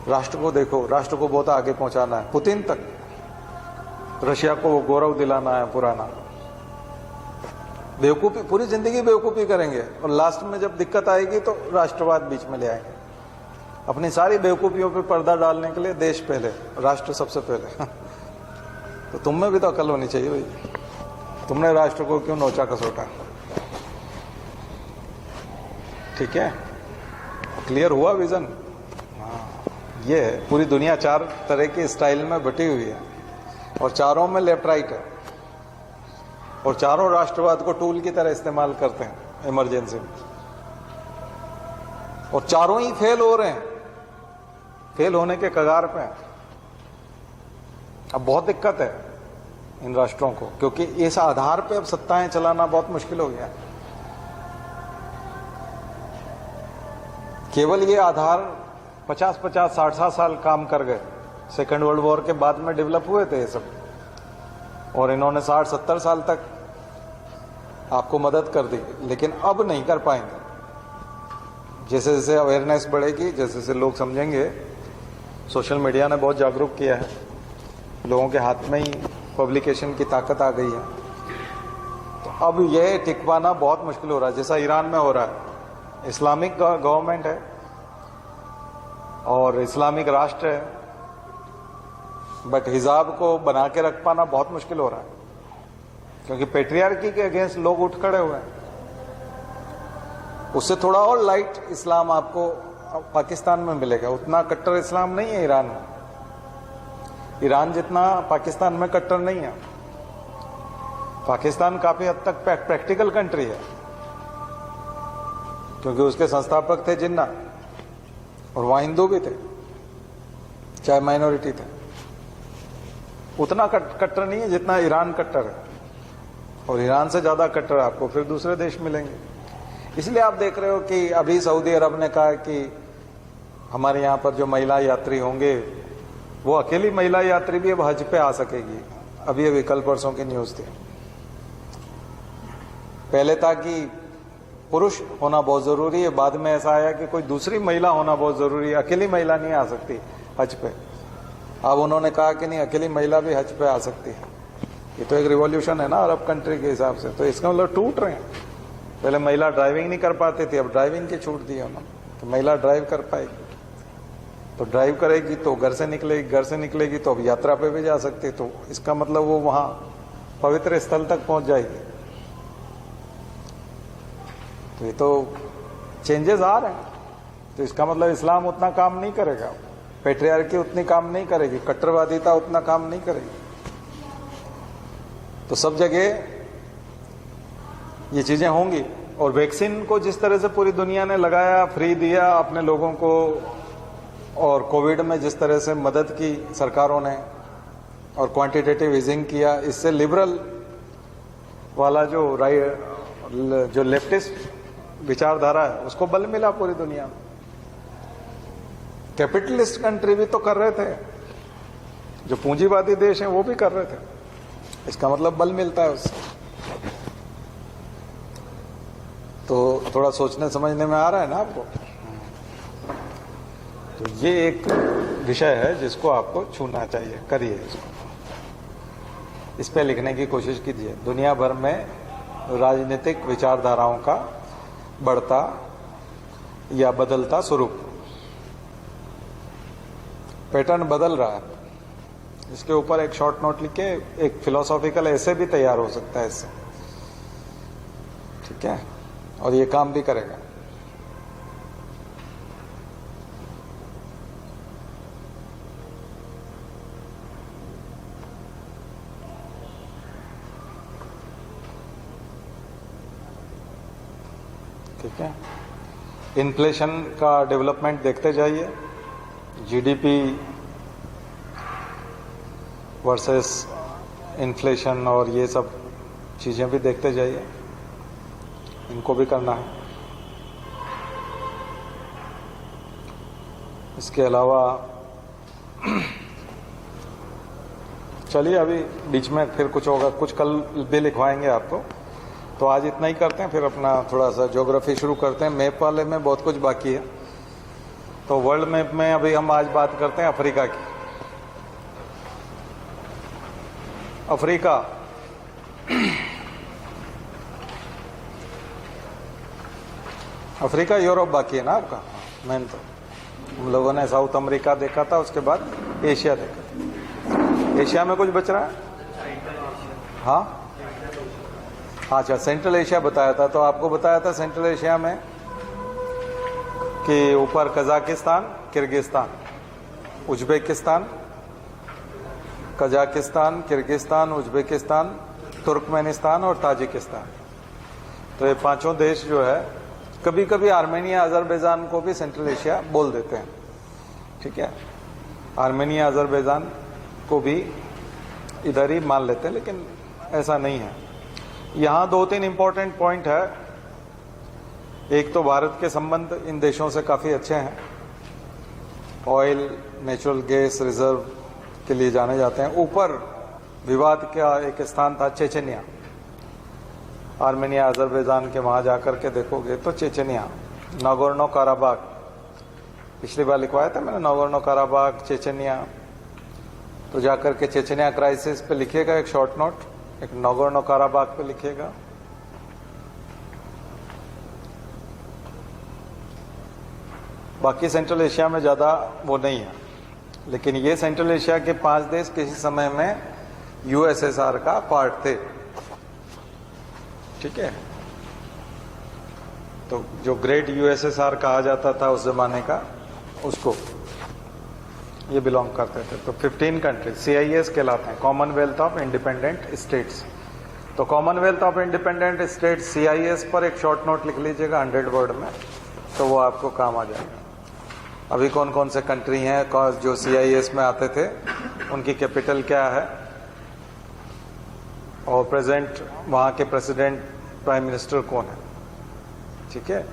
राष्ट्र को देखो, राष्ट्र को बहुत आगे पहुंचाना है, पुतिन तक, रशिया को गौरव दिलाना है पुराना। बेवकूफी, पूरी जिंदगी बेवकूफी करेंगे और लास्ट में जब दिक्कत आएगी तो राष्ट्रवाद बीच में ले आएंगे। अपनी सारी बेवकूफियों पे पर्दा डालने के लिए देश पहले, राष्ट्र सबसे पहले। तो तुम में भी तो अकल होनी चाहिए भाई, तुमने राष्ट्र को क्यों नोचा कसोटा? ठीक है, क्लियर हुआ विजन? हाँ, ये है, पूरी दुनिया 4 तरह की स्टाइल में बटी हुई है और चारों में लेफ्ट राइट है और चारों राष्ट्रवाद को टूल की तरह इस्तेमाल करते हैं इमरजेंसी में और चारों ही फेल हो रहे हैं, फेल होने के कगार पे हैं। अब बहुत दिक्कत है इन राष्ट्रों को, क्योंकि इस आधार पे अब सत्ताएं चलाना बहुत मुश्किल हो गया। केवल ये आधार 50-50, 60-60 साल काम कर गए। सेकेंड वर्ल्ड वॉर के बाद में डेवलप हुए थे ये सब और इन्होंने 60-70 साल तक आपको मदद कर दी, लेकिन अब नहीं कर पाएंगे। जैसे जैसे अवेयरनेस बढ़ेगी, जैसे जैसे लोग समझेंगे, सोशल मीडिया ने बहुत जागरूक किया है, लोगों के हाथ में ही पब्लिकेशन की ताकत आ गई है, तो अब यह टिक पाना बहुत मुश्किल हो रहा है। जैसा ईरान में हो रहा है, इस्लामिक गवर्नमेंट है और इस्लामिक राष्ट्र है, बट हिजाब को बना के रख पाना बहुत मुश्किल हो रहा है, क्योंकि पेट्रियार्की के अगेंस्ट लोग उठ खड़े हुए हैं। उससे थोड़ा और लाइट इस्लाम आपको पाकिस्तान में मिलेगा, उतना कट्टर इस्लाम नहीं है ईरान में। ईरान जितना पाकिस्तान में कट्टर नहीं है। पाकिस्तान काफी हद तक प्रैक्टिकल कंट्री है, क्योंकि उसके संस्थापक थे जिन्ना और वहां हिंदू भी थे, चाहे माइनॉरिटी थे। उतना कट्टर नहीं है जितना ईरान कट्टर है, और ईरान से ज्यादा कट्टर आपको फिर दूसरे देश मिलेंगे। इसलिए आप देख रहे हो कि अभी सऊदी अरब ने कहा कि हमारे यहां पर जो महिला यात्री होंगे, वो अकेली महिला यात्री भी अब हज पे आ सकेगी। अभी कल परसों की न्यूज थी। पहले था कि पुरुष होना बहुत जरूरी है, बाद में ऐसा आया कि कोई दूसरी महिला होना बहुत जरूरी है, अकेली महिला नहीं आ सकती हज पे। अब उन्होंने कहा कि नहीं, अकेली महिला भी हज पे आ सकती है। ये तो एक रिवॉल्यूशन है ना अरब कंट्री के हिसाब से। तो इसका मतलब टूट रहे हैं। पहले महिला ड्राइविंग नहीं कर पाती थी, अब ड्राइविंग की छूट दी है उन्होंने, तो महिला ड्राइव कर पाएगी। तो ड्राइव करेगी तो घर से निकलेगी, घर से निकलेगी तो अब यात्रा पे भी जा सकती है। तो इसका मतलब वो वहां पवित्र स्थल तक पहुंच जाएगी। तो ये तो चेंजेस आ रहे हैं। तो इसका मतलब इस्लाम उतना काम नहीं करेगा, पेट्रियार्की उतनी काम नहीं करेगी, कट्टरवादिता उतना काम नहीं करेगी। तो सब जगह ये चीजें होंगी। और वैक्सीन को जिस तरह से पूरी दुनिया ने लगाया, फ्री दिया अपने लोगों को, और कोविड में जिस तरह से मदद की सरकारों ने और क्वांटिटेटिव ईजिंग किया, इससे लिबरल वाला जो लेफ्टिस्ट विचारधारा है उसको बल मिला पूरी दुनिया में। कैपिटलिस्ट कंट्री भी तो कर रहे थे, जो पूंजीवादी देश हैं वो भी कर रहे थे। इसका मतलब बल मिलता है उससे। तो थोड़ा सोचने समझने में आ रहा है ना आपको। तो ये एक विषय है जिसको आपको छूना चाहिए, करिए इसको, इस पे लिखने की कोशिश कीजिए। दुनिया भर में राजनीतिक विचारधाराओं का बढ़ता या बदलता स्वरूप, पैटर्न बदल रहा है। इसके ऊपर एक शॉर्ट नोट लिख के एक फिलोसॉफिकल ऐसे भी तैयार हो सकता है इससे, ठीक है, और ये काम भी करेगा। ठीक है, इन्फ्लेशन का डेवलपमेंट देखते जाइए, जीडीपी वर्सेस इन्फ्लेशन और ये सब चीजें भी देखते जाइए, इनको भी करना है। इसके अलावा चलिए अभी बीच में फिर कुछ होगा, कुछ कल भी लिखवाएंगे आपको। तो आज इतना ही करते हैं, फिर अपना थोड़ा सा ज्योग्राफी शुरू करते हैं। मैप वाले में बहुत कुछ बाकी है। तो वर्ल्ड मैप में अभी हम आज बात करते हैं अफ्रीका की। अफ्रीका अफ्रीका यूरोप बाकी है ना आपका मेन। तो हम लोगों ने साउथ अमेरिका देखा था, उसके बाद एशिया देखा। एशिया में कुछ बच रहा है? हाँ अच्छा, सेंट्रल एशिया बताया था। तो आपको बताया था सेंट्रल एशिया में कि ऊपर Kazakhstan, Kyrgyzstan, Uzbekistan, Kazakhstan, Kyrgyzstan, Uzbekistan, Turkmenistan और ताजिकिस्तान। तो ये पांचों देश जो है, कभी कभी आर्मेनिया, अजरबैजान को भी सेंट्रल एशिया बोल देते हैं, ठीक है। आर्मेनिया, अजरबैजान को भी इधर ही मान लेते हैं, लेकिन ऐसा नहीं है। यहाँ दो तीन इंपॉर्टेंट पॉइंट है। एक तो भारत के संबंध इन देशों से काफी अच्छे हैं। ऑयल, नेचुरल गैस रिजर्व के लिए जाने जाते हैं। ऊपर विवाद का एक स्थान था चेचनिया, आर्मेनिया, अजरबैजान के वहां जाकर के देखोगे तो चेचनिया, नागोर्नो काराबाग, पिछली बार लिखवाया था मैंने, नागोर्नो काराबाग, चेचनिया। तो जाकर के चेचनिया क्राइसिस पे लिखिएगा एक शॉर्ट नोट, एक नागोर्नो काराबाग पे लिखिएगा। बाकी सेंट्रल एशिया में ज्यादा वो नहीं है, लेकिन ये सेंट्रल एशिया के 5 देश किसी समय में यूएसएसआर का पार्ट थे, ठीक है। तो जो ग्रेट यूएसएसआर कहा जाता था उस जमाने का, उसको ये बिलोंग करते थे। तो 15 कंट्री CIS कहलाते हैं, कॉमनवेल्थ ऑफ इंडिपेंडेंट स्टेट्स। तो Commonwealth of independent states CIS पर एक शॉर्ट नोट लिख लीजिएगा 100 वर्ड में, तो वो आपको काम आ जाएगा। अभी कौन कौन से कंट्री हैं जो CIS में आते थे, उनकी कैपिटल क्या है, और प्रेजेंट वहां के प्रेसिडेंट, प्राइम मिनिस्टर कौन है, ठीक है।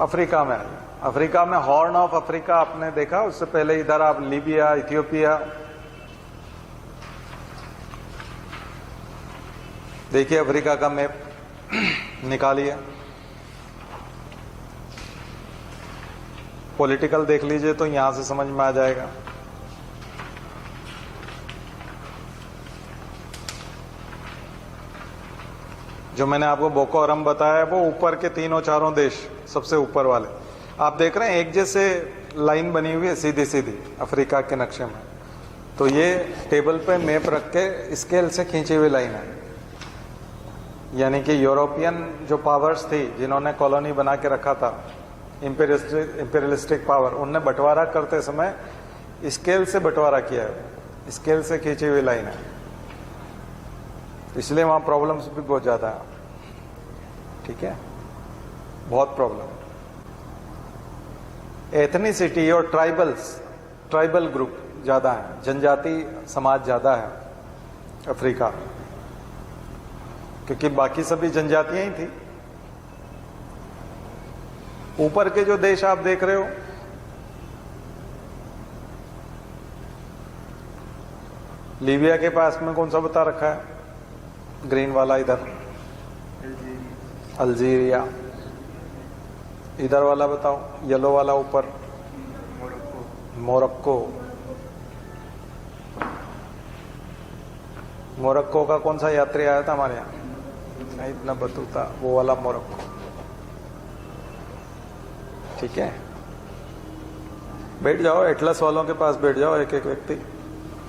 अफ्रीका में हॉर्न ऑफ अफ्रीका आपने देखा। उससे पहले इधर आप लीबिया, इथियोपिया, देखिए अफ्रीका का मैप निकालिए। पॉलिटिकल देख लीजिए तो यहां से समझ में आ जाएगा। जो मैंने आपको बोको हरम बताया वो ऊपर के तीनों चारों देश, सबसे ऊपर वाले आप देख रहे हैं, एक जैसे लाइन बनी हुई है सीधी सीधी अफ्रीका के नक्शे में। तो ये टेबल पे मैप रख के स्केल से खींची हुई लाइन है, यानी कि यूरोपियन जो पावर्स थी जिन्होंने कॉलोनी बना के रखा था, इंपेरियलिस्टिक पावर, उनने बंटवारा करते समय स्केल से बंटवारा किया है, स्केल से खींची हुई लाइन है, इसलिए वहां प्रॉब्लम्स भी बहुत ज्यादा है, ठीक है, बहुत प्रॉब्लम। एथनिसिटी और ट्राइबल ग्रुप ज्यादा है, जनजाति समाज ज्यादा है अफ्रीका, क्योंकि बाकी सभी जनजातियां ही थी। ऊपर के जो देश आप देख रहे हो, लीबिया के पास में कौन सा बता रखा है, ग्रीन वाला इधर, अल्जीरिया। इधर वाला बताओ, येलो वाला ऊपर, मोरक्को। मोरक्को का कौन सा यात्री आया था हमारे यहाँ, नहीं इतना बतूता, वो वाला मोरक्को, ठीक है। बैठ जाओ, एटलस वालों के पास बैठ जाओ, एक एक व्यक्ति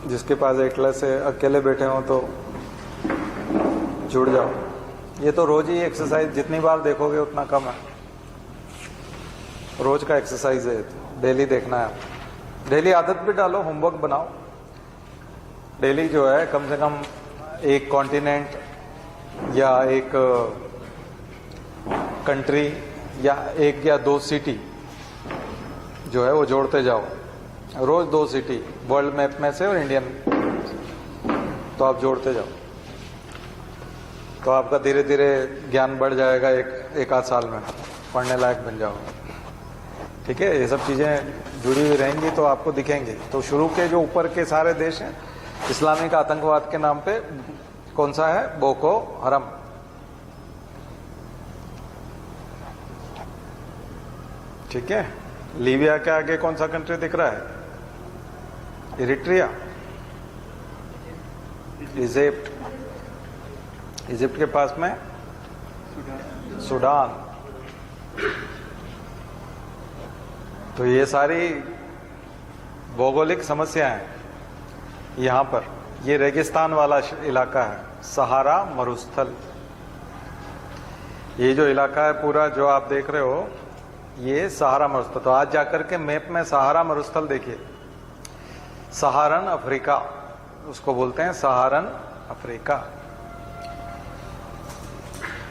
जिसके पास एटलस है, अकेले बैठे हो तो जुड़ जाओ। ये तो रोज ही एक्सरसाइज, जितनी बार देखोगे उतना कम है, रोज का एक्सरसाइज है, डेली देखना है। डेली आदत भी डालो, होमवर्क बनाओ, डेली जो है कम से कम एक कॉन्टिनेंट या एक कंट्री या एक या 2 सिटी जो है वो जोड़ते जाओ, रोज 2 सिटी वर्ल्ड मैप में से और इंडियन, तो आप जोड़ते जाओ, तो आपका धीरे धीरे ज्ञान बढ़ जाएगा, एक आध साल में पढ़ने लायक बन जाओगे, ठीक है। ये सब चीजें जुड़ी हुई रहेंगी तो आपको दिखेंगी। तो शुरू के जो ऊपर के सारे देश हैं, इस्लामिक आतंकवाद के नाम पे कौन सा है, बोको हरम, ठीक है। लीबिया के आगे कौन सा कंट्री दिख रहा है, इरिट्रिया, इजिप्ट, इजिप्ट के पास में सूडान। तो ये सारी भौगोलिक समस्याएं हैं। यहां पर ये रेगिस्तान वाला इलाका है, सहारा मरुस्थल। ये जो इलाका है पूरा जो आप देख रहे हो, ये सहारा मरुस्थल। तो आज जाकर के मैप में सहारा मरुस्थल देखिए, सहारन अफ्रीका उसको बोलते हैं, सहारन अफ्रीका।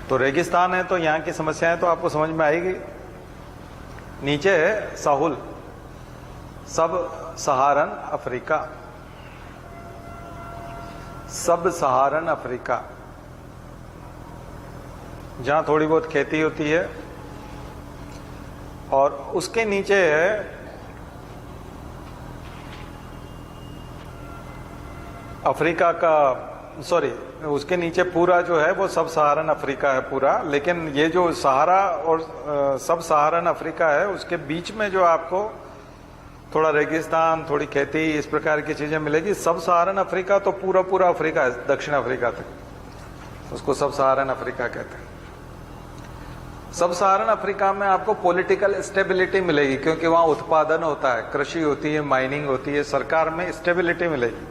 तो रेगिस्तान है तो यहाँ की समस्याएं तो आपको समझ में आएगी। नीचे है साहुल, सब सहारन अफ्रीका, सब सहारन अफ्रीका, जहां थोड़ी बहुत खेती होती है। और उसके नीचे है अफ्रीका का, सॉरी, उसके नीचे पूरा जो है वो सब सहारन अफ्रीका है पूरा। लेकिन ये जो सहारा और सब सहारन अफ्रीका है उसके बीच में जो आपको थोड़ा रेगिस्तान, थोड़ी खेती, इस प्रकार की चीजें मिलेगी। सब सहारन अफ्रीका तो पूरा पूरा अफ्रीका है, दक्षिण अफ्रीका तक, उसको सब सहारन अफ्रीका कहते हैं। सब सहारन अफ्रीका में आपको पॉलिटिकल स्टेबिलिटी मिलेगी, क्योंकि वहां उत्पादन होता है, कृषि होती है, माइनिंग होती है, सरकार में स्टेबिलिटी मिलेगी।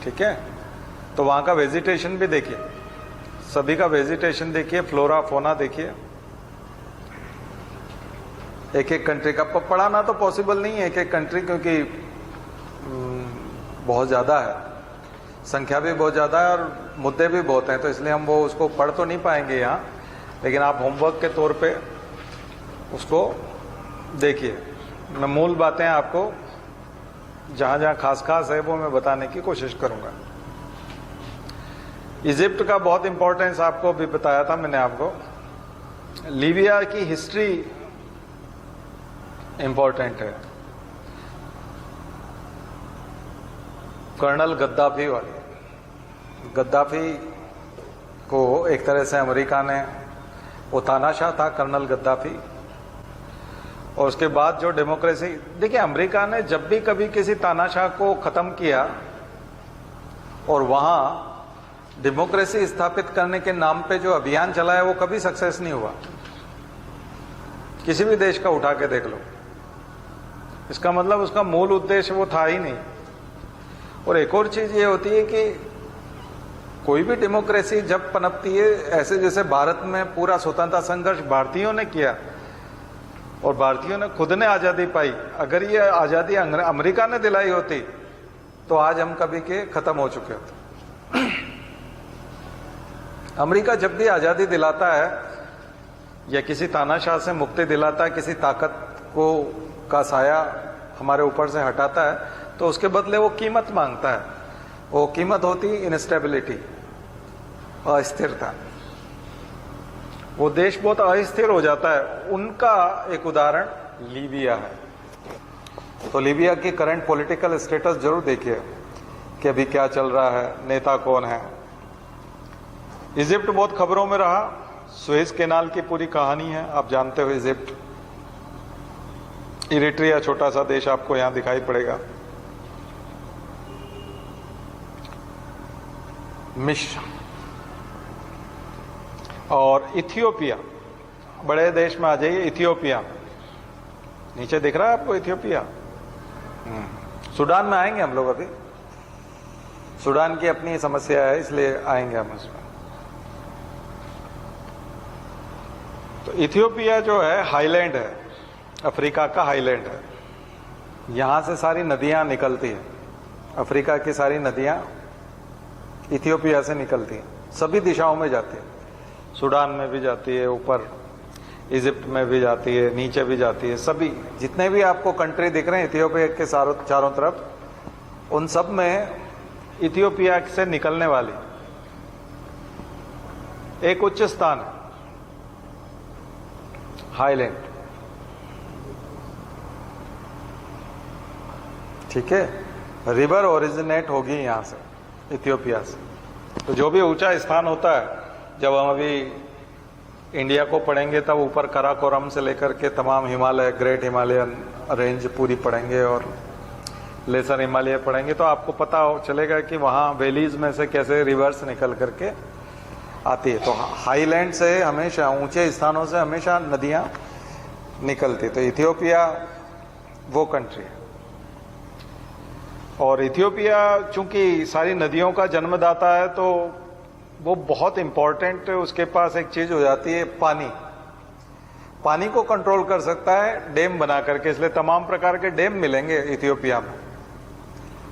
ठीक है, तो वहां का वेजिटेशन भी देखिए, सभी का वेजिटेशन देखिए, फ्लोरा फोना देखिए, एक एक कंट्री का। पढ़ाना तो पॉसिबल नहीं है एक एक कंट्री, क्योंकि बहुत ज्यादा है, संख्या भी बहुत ज्यादा है और मुद्दे भी बहुत हैं, तो इसलिए हम वो उसको पढ़ तो नहीं पाएंगे यहाँ। लेकिन आप होमवर्क के तौर पे उसको देखिए। मैं मूल बातें आपको जहां जहां खास खास है वो मैं बताने की कोशिश करूंगा। इजिप्ट का बहुत इंपॉर्टेंस आपको भी बताया था मैंने आपको। लीबिया की हिस्ट्री इंपॉर्टेंट है, कर्नल गद्दाफी वाली। गद्दाफी को एक तरह से अमेरिका ने, वो तानाशाह था कर्नल गद्दाफी, और उसके बाद जो डेमोक्रेसी, देखिए अमेरिका ने जब भी कभी किसी तानाशाह को खत्म किया और वहां डेमोक्रेसी स्थापित करने के नाम पे जो अभियान चलाया वो कभी सक्सेस नहीं हुआ। किसी भी देश का उठा के देख लो, इसका मतलब उसका मूल उद्देश्य वो था ही नहीं। और एक और चीज ये होती है कि कोई भी डेमोक्रेसी जब पनपती है, ऐसे जैसे भारत में पूरा स्वतंत्रता संघर्ष भारतीयों ने किया और भारतीयों ने खुद ने आजादी पाई, अगर ये आजादी अमेरिका ने दिलाई होती तो आज हम कभी के खत्म हो चुके होते। अमेरिका जब भी आजादी दिलाता है या किसी तानाशाह से मुक्ति दिलाता है, किसी ताकत को का साया हमारे ऊपर से हटाता है, तो उसके बदले वो कीमत मांगता है। वो कीमत होती इनस्टेबिलिटी, अस्थिरता। वो देश बहुत अस्थिर हो जाता है। उनका एक उदाहरण लीबिया है। तो लीबिया की करंट पॉलिटिकल स्टेटस जरूर देखिए कि अभी क्या चल रहा है, नेता कौन है। इजिप्ट बहुत खबरों में रहा, सुएज कैनाल की पूरी कहानी है, आप जानते हो इजिप्ट। इरिट्रिया छोटा सा देश आपको यहां दिखाई पड़ेगा। मिस्र और इथियोपिया, बड़े देश में आ जाइए। इथियोपिया नीचे दिख रहा है आपको, इथियोपिया। सूडान में आएंगे हम लोग, अभी सूडान की अपनी समस्या है इसलिए आएंगे हम उसमें। तो इथियोपिया जो है हाईलैंड है, अफ्रीका का हाईलैंड है। यहां से सारी नदियां निकलती हैं, अफ्रीका की सारी नदियां इथियोपिया से निकलती हैं, सभी दिशाओं में जाती है। सूडान में भी जाती है, ऊपर इजिप्ट में भी जाती है, नीचे भी जाती है। सभी जितने भी आपको कंट्री दिख रहे हैं इथियोपिया के चारों तरफ, उन सब में इथियोपिया से निकलने वाली एक उच्च स्थान है, हाईलैंड। ठीक है, रिवर ओरिजिनेट होगी यहां से, इथियोपिया से। तो जो भी ऊंचा स्थान होता है, जब हम अभी इंडिया को पढ़ेंगे तब ऊपर कराकोरम से लेकर के तमाम हिमालय, ग्रेट हिमालयन रेंज पूरी पढ़ेंगे और लेसर हिमालय पढ़ेंगे, तो आपको पता चलेगा कि वहाँ वैलीज में से कैसे रिवर्स निकल करके आती है। तो हाईलैंड से हमेशा, ऊंचे स्थानों से हमेशा नदियां निकलती। तो इथियोपिया वो कंट्री है। और इथियोपिया चूंकि सारी नदियों का जन्मदाता है, तो वो बहुत इंपॉर्टेंट, उसके पास एक चीज हो जाती है, पानी। पानी को कंट्रोल कर सकता है डैम बना करके, इसलिए तमाम प्रकार के डैम मिलेंगे इथियोपिया में,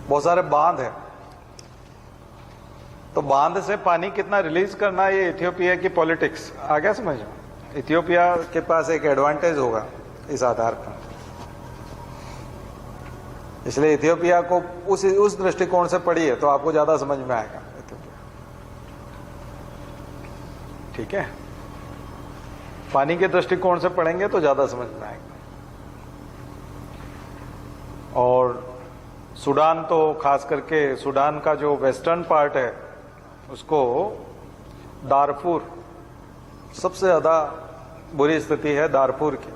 बहुत सारे बांध है। तो बांध से पानी कितना रिलीज करना है, ये इथियोपिया की पॉलिटिक्स आ गया समझ में। इथियोपिया के पास एक एडवांटेज होगा इस आधार पर, इसलिए इथियोपिया को उस दृष्टिकोण से पढ़िए तो आपको ज्यादा समझ में आएगा इथियोपिया। ठीक है, पानी के दृष्टिकोण से पढ़ेंगे तो ज्यादा समझ में आएगा। और सूडान तो खास करके सूडान का जो वेस्टर्न पार्ट है उसको दारफुर, सबसे ज्यादा बुरी स्थिति है दारफुर की,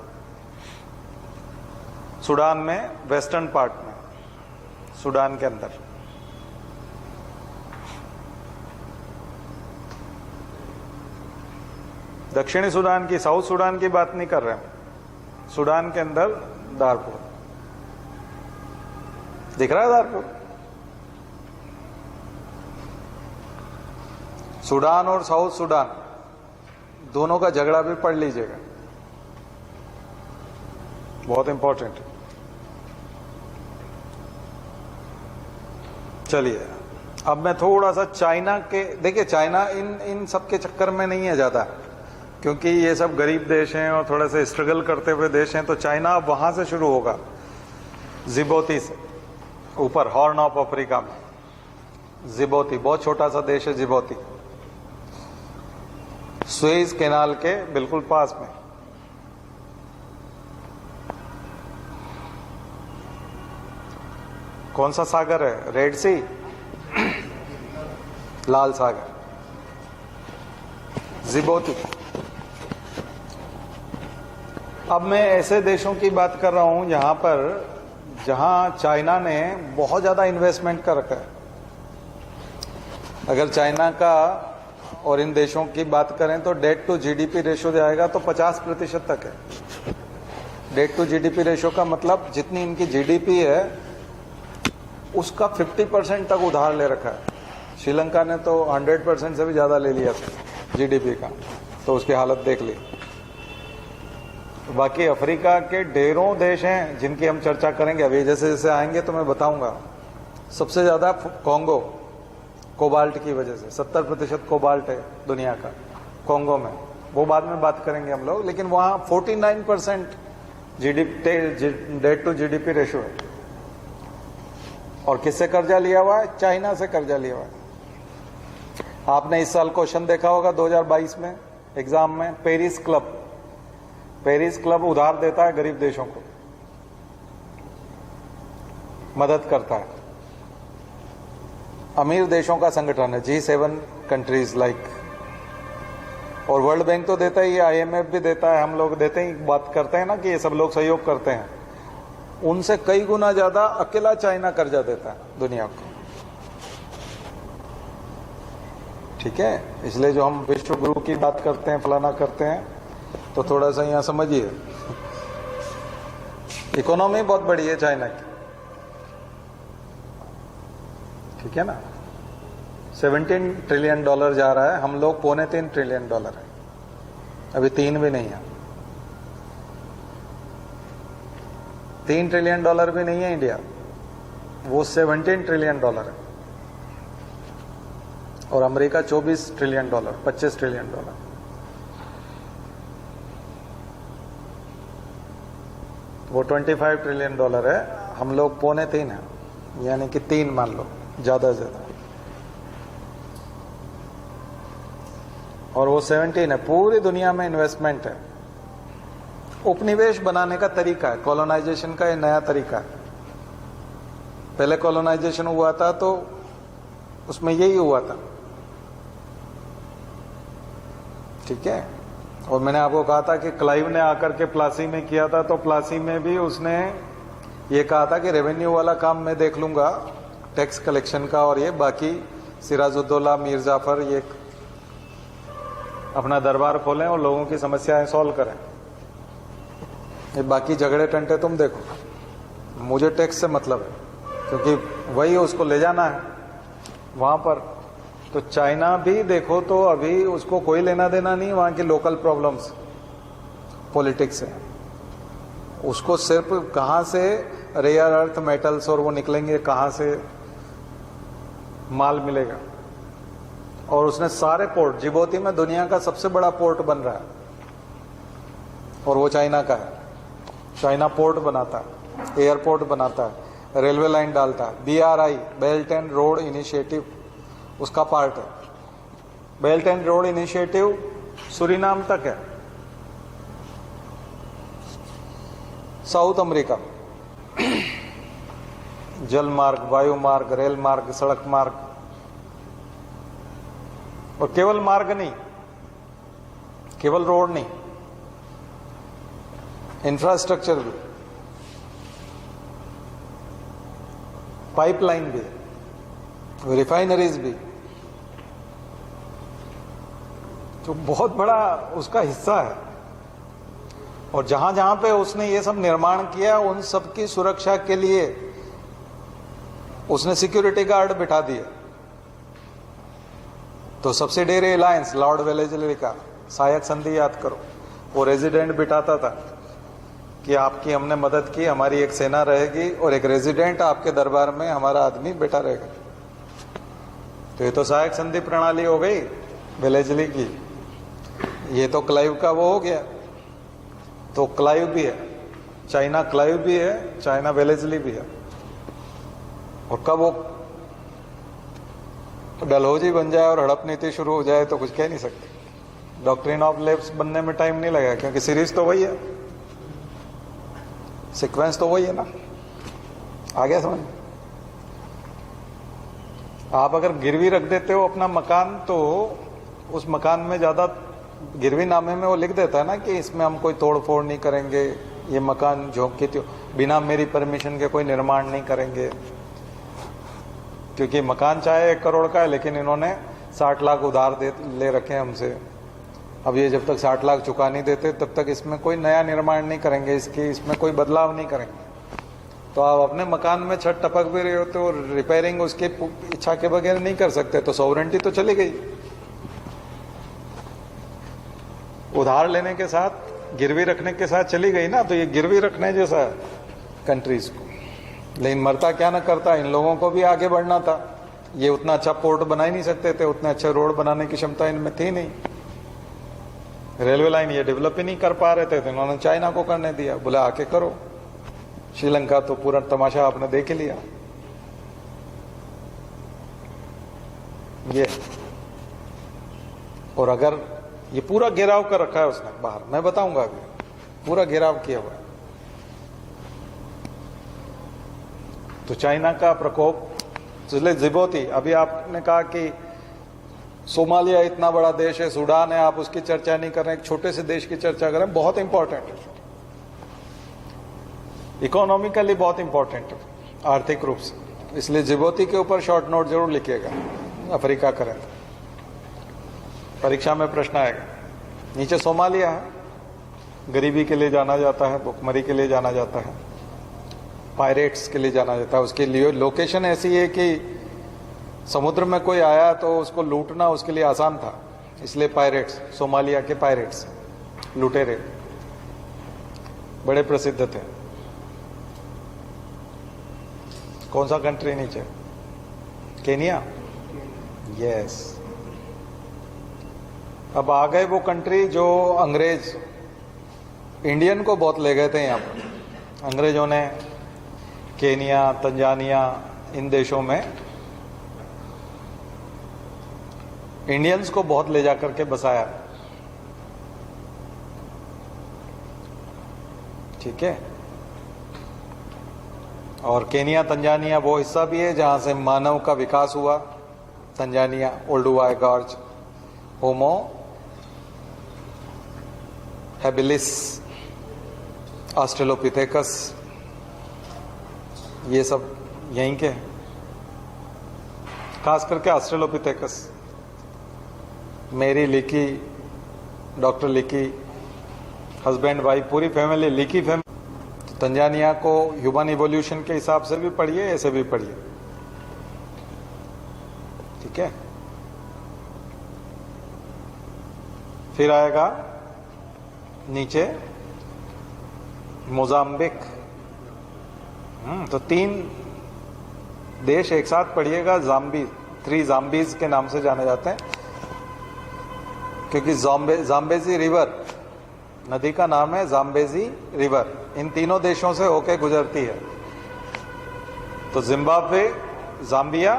सूडान में, वेस्टर्न पार्ट में, सूडान के अंदर। दक्षिणी सूडान की, साउथ सूडान की बात नहीं कर रहे हैं, सूडान के अंदर दारफुर दिख रहा है। दारफुर, सूडान और साउथ सूडान दोनों का झगड़ा भी पढ़ लीजिएगा, बहुत इंपॉर्टेंट है। चलिए अब मैं थोड़ा सा चाइना के, देखिए चाइना इन सब के चक्कर में नहीं है ज्यादा, क्योंकि ये सब गरीब देश हैं और थोड़ा सा स्ट्रगल करते हुए देश हैं। तो चाइना अब वहां से शुरू होगा, जिबोती से ऊपर, हॉर्न ऑफ अफ्रीका में जिबोती, बहुत छोटा सा देश है जिबोती, सुएज कैनाल के बिल्कुल पास में। कौन सा सागर है? रेड सी, लाल सागर, जिबोती। अब मैं ऐसे देशों की बात कर रहा हूं जहां चाइना ने बहुत ज्यादा इन्वेस्टमेंट कर रखा है। अगर चाइना का और इन देशों की बात करें तो डेट टू जीडीपी रेशो जाएगा तो 50% तक है। डेट टू जीडीपी रेशो का मतलब जितनी इनकी जीडीपी है उसका 50% तक उधार ले रखा है। श्रीलंका ने तो 100% से भी ज्यादा ले लिया था जीडीपी का, तो उसकी हालत देख ली। बाकी अफ्रीका के ढेरों देश हैं जिनकी हम चर्चा करेंगे अभी, जैसे जैसे आएंगे तो मैं बताऊंगा। सबसे ज्यादा कोंगो, कोबाल्ट की वजह से 70% कोबाल्ट है दुनिया का कोंगो में, वो बाद में बात करेंगे हम लोग। लेकिन वहां 49% डेट टू जीडीपी रेशो है। और किससे कर्जा लिया हुआ है? चाइना से कर्जा लिया हुआ है। आपने इस साल क्वेश्चन देखा होगा 2022 में एग्जाम में, पेरिस क्लब उधार देता है गरीब देशों को, मदद करता है। अमीर देशों का संगठन है, G7 कंट्रीज लाइक। और वर्ल्ड बैंक तो देता ही है, IMF भी देता है, हम लोग देते ही, बात करते हैं ना कि ये सब लोग सहयोग करते हैं। उनसे कई गुना ज्यादा अकेला चाइना कर्जा देता है दुनिया को। ठीक है, इसलिए जो हम विश्व गुरु की बात करते हैं, फलाना करते हैं, तो थोड़ा सा यहां समझिए। इकोनॉमी बहुत बड़ी है चाइना की, ठीक है ना। $17 ट्रिलियन जा रहा है, हम लोग $2.25 ट्रिलियन है, अभी 3 भी नहीं है। $3 ट्रिलियन भी नहीं है इंडिया, वो $17 ट्रिलियन है। और अमेरिका $24 ट्रिलियन, $25 ट्रिलियन। वो $25 ट्रिलियन है, हम लोग 2.25 है, यानी कि 3 मान लो ज्यादा से ज्यादा। और वो 17 है। पूरी दुनिया में इन्वेस्टमेंट है। उपनिवेश बनाने का तरीका है, कॉलोनाइजेशन का ये नया तरीका है। पहले कॉलोनाइजेशन हुआ था तो उसमें यही हुआ था, ठीक है। और मैंने आपको कहा था कि क्लाइव ने आकर के प्लासी में किया था, तो प्लासी में भी उसने ये कहा था कि रेवेन्यू वाला काम मैं देख लूंगा, टैक्स कलेक्शन का, और ये बाकी सिराजुद्दौला, मीर जाफर ये अपना दरबार खोलें और लोगों की समस्याएं सॉल्व करें। ये बाकी झगड़े टंटे तुम देखो, मुझे टैक्स से मतलब है, क्योंकि वही उसको ले जाना है वहां पर। तो चाइना भी देखो तो अभी उसको कोई लेना देना नहीं वहां की लोकल प्रॉब्लम्स। पॉलिटिक्स है, उसको सिर्फ कहाँ से रेयर अर्थ मेटल्स और वो निकलेंगे, कहाँ से माल मिलेगा। और उसने सारे पोर्ट, जिबूती में दुनिया का सबसे बड़ा पोर्ट बन रहा है और वो चाइना का है। चाइना पोर्ट बनाता है, एयरपोर्ट बनाता है, रेलवे लाइन डालता है। BRI, belt and road initiative, उसका पार्ट है। Belt and road initiative Suriname तक है, साउथ अमेरिका। जल मार्ग, वायु मार्ग, रेल मार्ग, सड़क मार्ग, और केवल मार्ग नहीं, केवल रोड नहीं, इंफ्रास्ट्रक्चर भी, पाइपलाइन भी, रिफाइनरीज भी, जो बहुत बड़ा उसका हिस्सा है। और जहां जहां पे उसने ये सब निर्माण किया, उन सब की सुरक्षा के लिए उसने सिक्योरिटी गार्ड बिठा दिए। तो सब्सिडियरी अलायंस, लॉर्ड वेलेस्ली का सहायक संधि याद करो, वो रेजिडेंट बिठाता था कि आपकी हमने मदद की, हमारी एक सेना रहेगी और एक रेजिडेंट आपके दरबार में हमारा आदमी बैठा रहेगा। तो ये तो सहायक संधि प्रणाली हो गई वेलेस्ली की। ये तो क्लाइव का वो हो गया। तो क्लाइव भी है, चाइना क्लाइव भी है, चाइना वेलेस्ली भी है। और कब वो डलहौजी बन जाए और हड़प नीति शुरू हो जाए तो कुछ कह नहीं सकते। डॉक्ट्रिन ऑफ लेफ्स बनने में टाइम नहीं लगेगा, क्योंकि सीरीज तो वही है, सीक्वेंस तो वही है ना। आ गया समझ? आप अगर गिरवी रख देते हो अपना मकान, तो उस मकान में ज्यादा गिरवी नामे में वो लिख देता है ना कि इसमें हम कोई तोड़ फोड़ नहीं करेंगे, ये मकान झोंकी बिना मेरी परमिशन के कोई निर्माण नहीं करेंगे। क्योंकि मकान चाहे 1 करोड़ का है, लेकिन इन्होंने 60 लाख उधार ले रखे हैं हमसे। अब ये जब तक 60 लाख चुका नहीं देते तब तक इसमें कोई नया निर्माण नहीं करेंगे, इसमें कोई बदलाव नहीं करेंगे। तो आप अपने मकान में छत टपक भी रहे हो तो रिपेयरिंग उसके इच्छा के बगैर नहीं कर सकते, तो सॉवरेंटी तो चली गई। उधार लेने के साथ, गिरवी रखने के साथ चली गई ना। तो ये गिरवी रखने जैसा है कंट्रीज को। लेकिन मरता क्या ना करता, इन लोगों को भी आगे बढ़ना था। ये उतना अच्छा पोर्ट बना ही नहीं सकते थे, उतने अच्छे रोड बनाने की क्षमता इनमें थी नहीं। रेलवे लाइन ये डेवलप ही नहीं कर पा रहे थे, तो इन्होंने चाइना को करने दिया। बोले आके करो। श्रीलंका तो पूरा तमाशा आपने देख ही लिया। ये और अगर ये पूरा घेराव कर रखा है उसने बाहर, मैं बताऊंगा अभी, पूरा घेराव किया हुआ है। तो चाइना का प्रकोप, इसलिए जिबूती, अभी आपने कहा कि सोमालिया इतना बड़ा देश है, सूडान है, आप उसकी चर्चा नहीं कर रहे, एक छोटे से देश की चर्चा कर रहे हैं। बहुत इंपॉर्टेंट है, इकोनॉमिकली बहुत इंपॉर्टेंट है, आर्थिक रूप से। इसलिए जिबूती के ऊपर शॉर्ट नोट जरूर लिखिएगा, अफ्रीका करें। परीक्षा में प्रश्न आएगा। नीचे सोमालिया है, गरीबी के लिए जाना जाता है, भुखमरी के लिए जाना जाता है, पायरेट्स के लिए जाना जाता है। उसके लिए लोकेशन ऐसी है कि समुद्र में कोई आया तो उसको लूटना उसके लिए आसान था, इसलिए पायरेट्स, सोमालिया के पायरेट्स, लुटेरे बड़े प्रसिद्ध थे। कौन सा कंट्री नीचे? केनिया। यस। अब आ गए वो कंट्री जो अंग्रेज इंडियन को बहुत ले गए थे। यहाँ पर अंग्रेजों ने केनिया, तंजानिया, इन देशों में इंडियंस को बहुत ले जाकर के बसाया। ठीक है। और केनिया, तंजानिया वो हिस्सा भी है जहां से मानव का विकास हुआ। Tanzania, ओल्डुवाई gorge, Homo habilis, Australopithecus, ये सब यहीं के, खास करके ऑस्ट्रेलोपिथेकस। मेरी लिकी, डॉक्टर लिकी, हस्बैंड वाइफ, पूरी फैमिली लिकी फैमिली। तो तंजानिया को ह्यूमन इवोल्यूशन के हिसाब से भी पढ़िए, ऐसे भी पढ़िए। ठीक है। फिर आएगा नीचे मोजाम्बिक। तो 3 देश एक साथ पढ़िएगा। जाम्बी, 3 जाम्बीज के नाम से जाने जाते हैं, क्योंकि जाम्बेजी रिवर नदी का नाम है, जाम्बेजी रिवर इन तीनों देशों से होकर गुजरती है। तो जिम्बाब्वे, जाम्बिया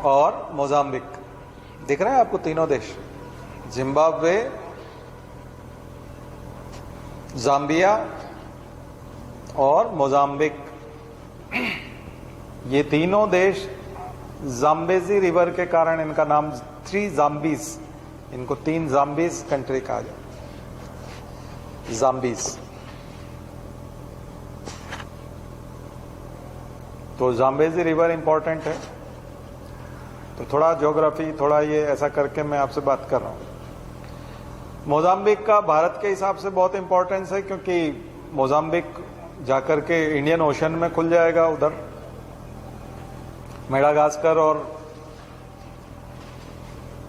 और मोजाम्बिक दिख रहे हैं आपको तीनों देश। जिम्बाब्वे, जाम्बिया और मोजाम्बिक, ये तीनों देश जाम्बेजी रिवर के कारण इनका नाम 3 जाम्बीज, इनको 3 जाम्बीज कंट्री कहा जाए, जाम्बीज। तो जाम्बेजी रिवर इंपॉर्टेंट है। तो थोड़ा ज्योग्राफी, थोड़ा ये ऐसा करके मैं आपसे बात कर रहा हूं। मोजाम्बिक का भारत के हिसाब से बहुत इंपॉर्टेंस है, क्योंकि मोजाम्बिक जाकर के इंडियन ओशन में खुल जाएगा। उधर मेडागास्कर और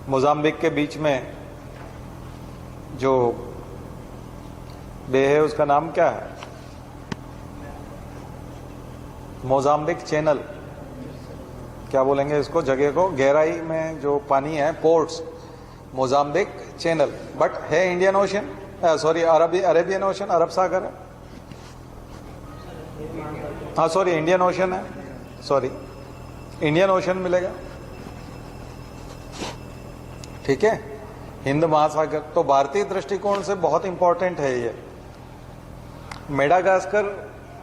मोजाम्बिक के बीच में जो बे है उसका नाम क्या है? मोजाम्बिक चैनल, क्या बोलेंगे इसको, जगह को, गहराई में जो पानी है, पोर्ट्स, मोजाम्बिक चैनल। बट है Indian Ocean, sorry Arabian Ocean, अरब सागर है। हाँ सॉरी, इंडियन ओशन है, सॉरी इंडियन ओशन मिलेगा, ठीक है, हिंद महासागर। तो भारतीय दृष्टिकोण से बहुत इंपॉर्टेंट है ये। मेडागास्कर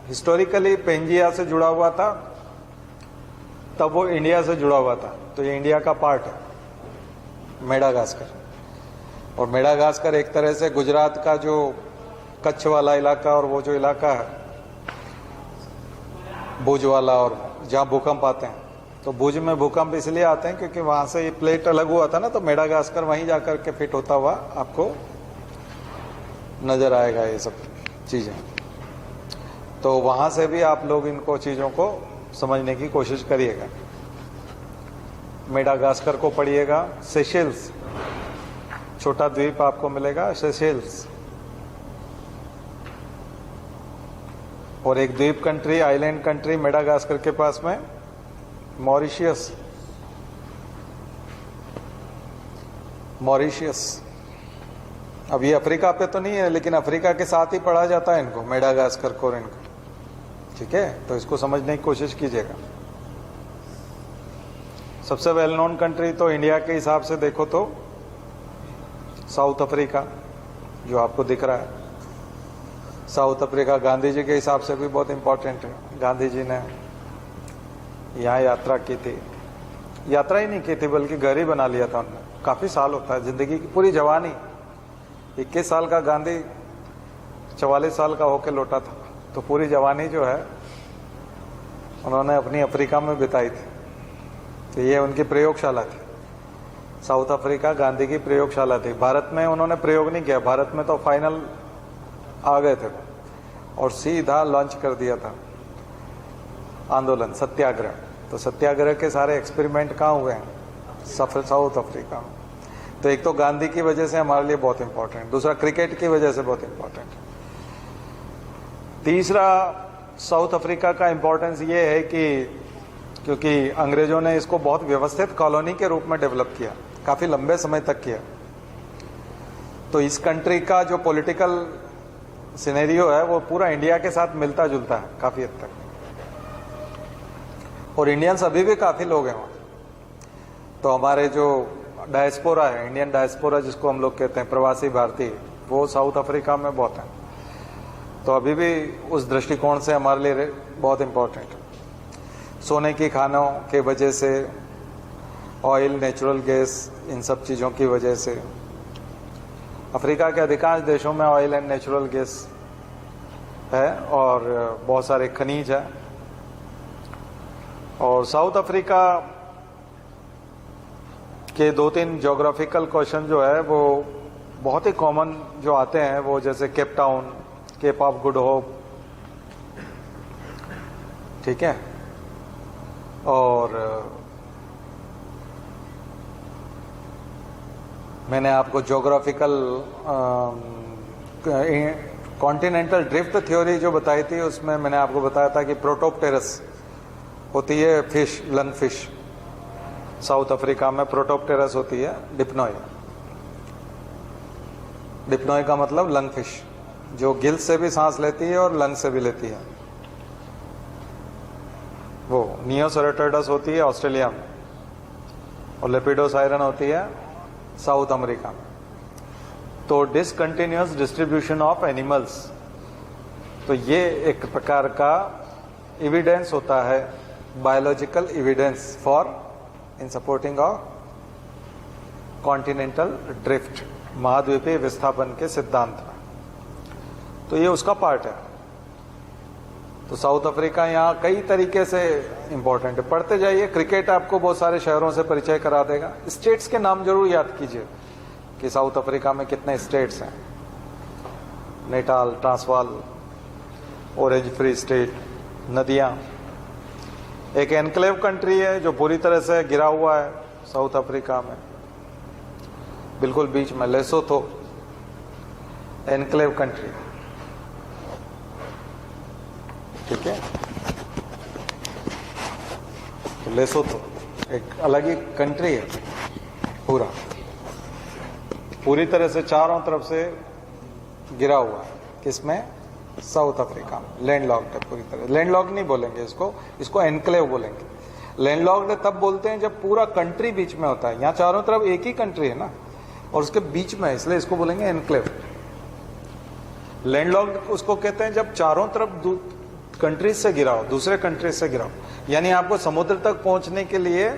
हिस्टोरिकली पेंजिया से जुड़ा हुआ था, तब वो इंडिया से जुड़ा हुआ था, तो ये इंडिया का पार्ट है मेडागास्कर। और मेडागास्कर एक तरह से गुजरात का जो कच्छ वाला इलाका और वो जो इलाका है भुज वाला, और जहाँ भूकंप आते हैं, तो भुज में भूकंप इसलिए आते हैं क्योंकि वहां से ये प्लेट अलग हुआ था ना, तो मेडागास्कर वहीं जाकर के फिट होता हुआ आपको नजर आएगा ये सब चीजें। तो वहां से भी आप लोग इनको चीजों को समझने की कोशिश करिएगा। मेडागास्कर को पढ़िएगा। सेशेल्स, छोटा द्वीप आपको मिलेगा, सेशेल्स। और एक द्वीप कंट्री, आइलैंड कंट्री मेडागास्कर के पास में, मॉरिशियस। मॉरिशियस अब ये अफ्रीका पे तो नहीं है, लेकिन अफ्रीका के साथ ही पढ़ा जाता है इनको, मेडागास्कर को, इनको, ठीक है। तो इसको समझने की कोशिश कीजिएगा। सबसे वेल नोन कंट्री तो इंडिया के हिसाब से देखो तो साउथ अफ्रीका, जो आपको दिख रहा है। साउथ अफ्रीका गांधी जी के हिसाब से भी बहुत इंपॉर्टेंट है। गांधी जी ने यहाँ यात्रा की थी, यात्रा ही नहीं की थी बल्कि घर ही बना लिया था उन्होंने। काफी साल होता है, जिंदगी की पूरी जवानी, 21 साल का गांधी 44 साल का होके लौटा था, तो पूरी जवानी जो है उन्होंने अपनी अफ्रीका में बिताई थी। तो ये उनकी प्रयोगशाला थी, साउथ अफ्रीका गांधी की प्रयोगशाला थी। भारत में उन्होंने प्रयोग नहीं किया, भारत में तो फाइनल आ गए थे और सीधा लॉन्च कर दिया था आंदोलन, सत्याग्रह। तो सत्याग्रह के सारे एक्सपेरिमेंट कहाँ हुए हैं? साउथ अफ्रीका में। तो एक तो गांधी की वजह से हमारे लिए बहुत इंपॉर्टेंट, दूसरा क्रिकेट की वजह से बहुत इंपॉर्टेंट, तीसरा साउथ अफ्रीका का इंपॉर्टेंस ये है कि क्योंकि अंग्रेजों ने इसको बहुत व्यवस्थित कॉलोनी के रूप में डेवलप किया, काफी लंबे समय तक किया। तो इस कंट्री का जो पॉलिटिकल सिनेरियो है वो पूरा इंडिया के साथ मिलता जुलता है काफी हद तक, और इंडियंस अभी भी काफी लोग हैं वहाँ। तो हमारे जो डायस्पोरा है, इंडियन डायस्पोरा जिसको हम लोग कहते हैं, प्रवासी भारतीय, वो साउथ अफ्रीका में बहुत है। तो अभी भी उस दृष्टिकोण से हमारे लिए बहुत इंपॉर्टेंट है। सोने की खानों के वजह से, ऑयल, नेचुरल गैस, इन सब चीज़ों की वजह से अफ्रीका के अधिकांश देशों में ऑयल एंड नेचुरल गैस है और बहुत सारे खनिज है। और साउथ अफ्रीका के 2-3 ज्योग्राफिकल क्वेश्चन जो है वो बहुत ही कॉमन जो आते हैं, वो जैसे Cape Town, Cape of Good Hope, ठीक है, और मैंने आपको ज्योग्राफिकल कॉन्टिनेंटल ड्रिफ्ट थ्योरी जो बताई थी उसमें मैंने आपको बताया था कि प्रोटोप्टेरस होती है फिश, लन फिश। साउथ अफ्रीका में प्रोटोप्टेरस होती है डिप्नोय। डिप्नोय का मतलब लंग फिश, जो गिल से भी सांस लेती है और लंग से भी लेती है। वो नियोसेरेटोडस होती है ऑस्ट्रेलिया में और लेपिडोसाइरन होती है साउथ अमेरिका में। तो डिसकंटिन्यूअस डिस्ट्रीब्यूशन ऑफ एनिमल्स, तो ये एक प्रकार का एविडेंस होता है, biological evidence for in supporting of continental drift, महाद्वीपीय विस्थापन के सिद्धांत में। तो ये उसका पार्ट है। तो साउथ अफ्रीका यहाँ कई तरीके से इंपॉर्टेंट है, पढ़ते जाइए। क्रिकेट आपको बहुत सारे शहरों से परिचय करा देगा। स्टेट्स के नाम जरूर याद कीजिए कि साउथ अफ्रीका में कितने स्टेट्स हैं। Natal, Transvaal, orange free state, नदियां। एक एनक्लेव कंट्री है जो पूरी तरह से गिरा हुआ है साउथ अफ्रीका में, बिल्कुल बीच में, लेसोथो एनक्लेव कंट्री, ठीक है। तो लेसोथो एक अलग ही कंट्री है, पूरी तरह से चारों तरफ से गिरा हुआ है। किसमें? साउथ अफ्रीका में। लैंडलॉक्ड है पूरी तरह। लैंडलॉक्ड नहीं बोलेंगे इसको एनक्लेव बोलेंगे। लैंडलॉक्ड तब बोलते हैं जब पूरा कंट्री बीच में होता है। यहाँ चारों तरफ एक ही कंट्री है ना, और उसके बीच में, इसलिए इसको बोलेंगे एनक्लेव। लैंडलॉक्ड उसको कहते हैं जब चारों तरफ कंट्रीज से गिरा हो, दूसरे कंट्रीज से गिरा हो, यानी आपको समुद्र तक पहुंचने के लिए